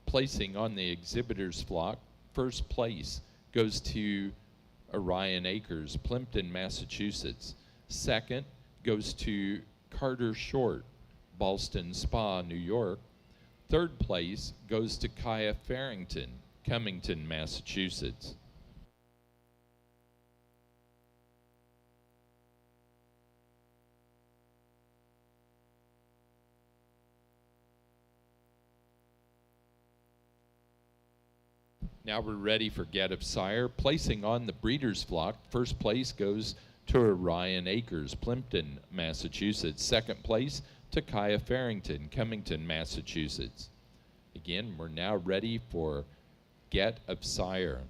Placing on the exhibitor's flock, first place goes to Orion Acres, Plimpton, Massachusetts. Second goes to Carter Short, Ballston Spa, New York. Third place goes to Kaya Farrington, Cummington, Massachusetts. Now we're ready for Get of Sire. Placing on the breeder's flock, first place goes to Orion Acres, Plimpton, Massachusetts. Second place to Kaya Farrington, Cummington, Massachusetts. Again, we're now ready for Get of Sire.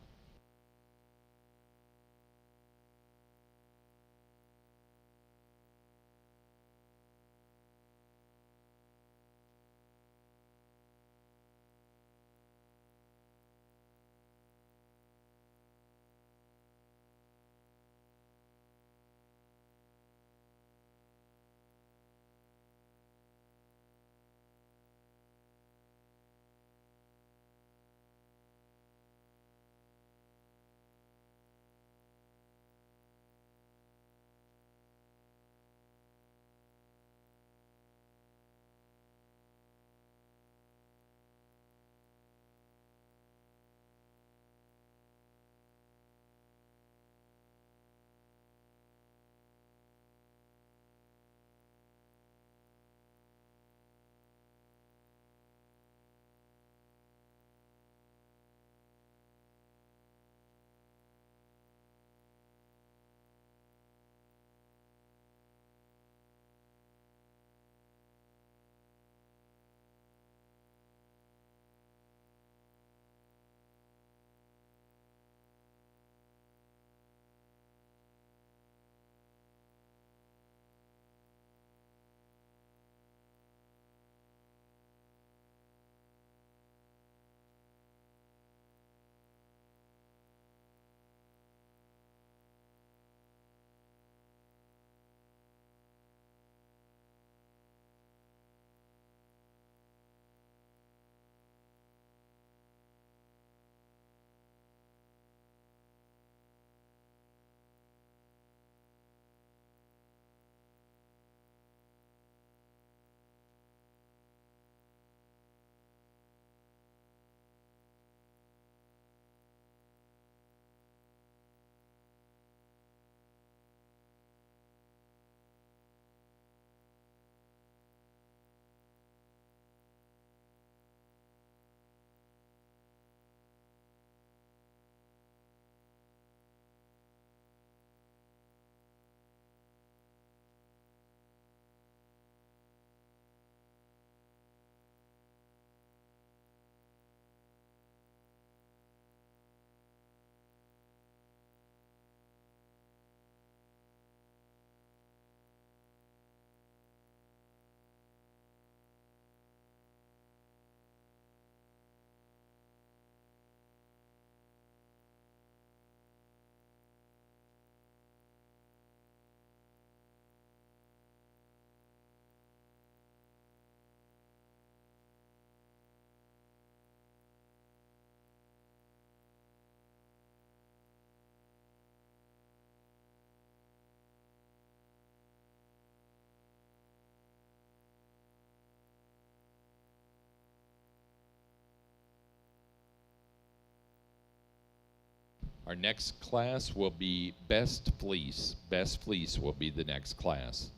Our next class will be Best Fleece. Best Fleece will be the next class.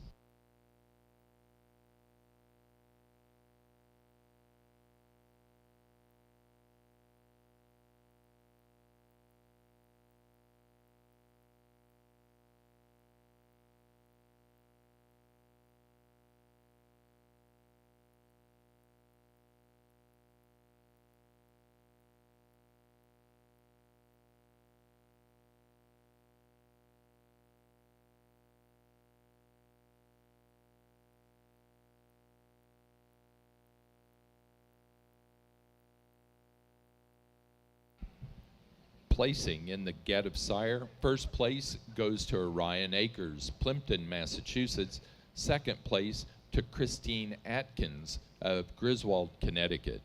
Placing in the Get of Sire, first place goes to Orion Acres, Plimpton, Massachusetts. Second place to Christine Atkins of Griswold, Connecticut.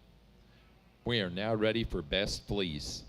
We are now ready for Best Fleece.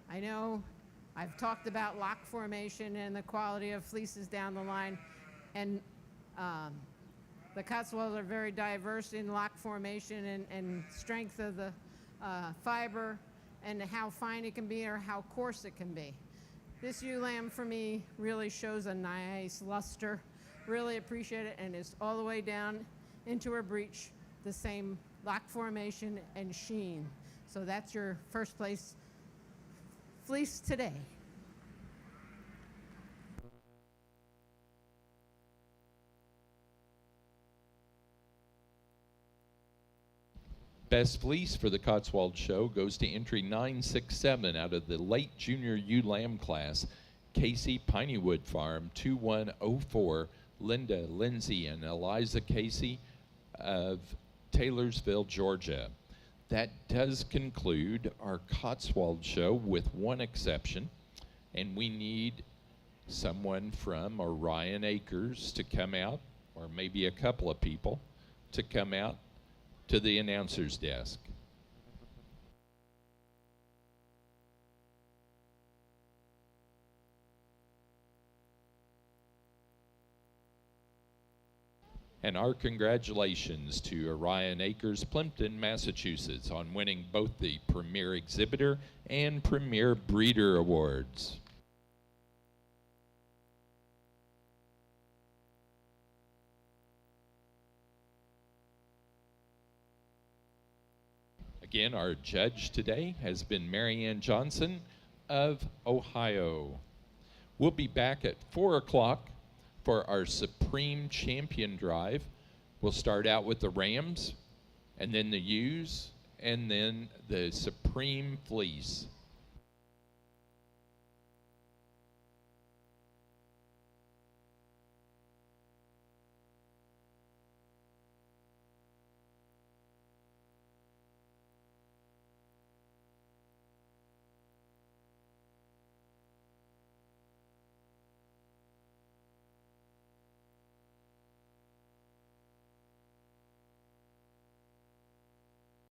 I know I've talked about lock formation and the quality of fleeces down the line, and the Cotswolds are very diverse in lock formation and strength of the fiber and how fine it can be or how coarse it can be. This ewe lamb for me really shows a nice luster. Really appreciate it, and it's all the way down into her breech, the same lock formation and sheen. So that's your first place fleece today. Best Fleece for the Cotswold Show goes to entry 967 out of the late junior ewe lamb class, Casey Pineywood Farm 2104, Linda Lindsay and Eliza Casey of Taylorsville, Georgia. That does conclude our Cotswold Show with one exception, and we need someone from Orion Acres to come out, or maybe a couple of people to come out to the announcer's desk. And our congratulations to Orion Acres, Plimpton, Massachusetts, on winning both the Premier Exhibitor and Premier Breeder Awards. Again, our judge today has been Marianne Johnson of Ohio. We'll be back at 4 o'clock for our Supreme Champion Drive. We'll start out with the Rams, and then the Ewes, and then the Supreme Fleece.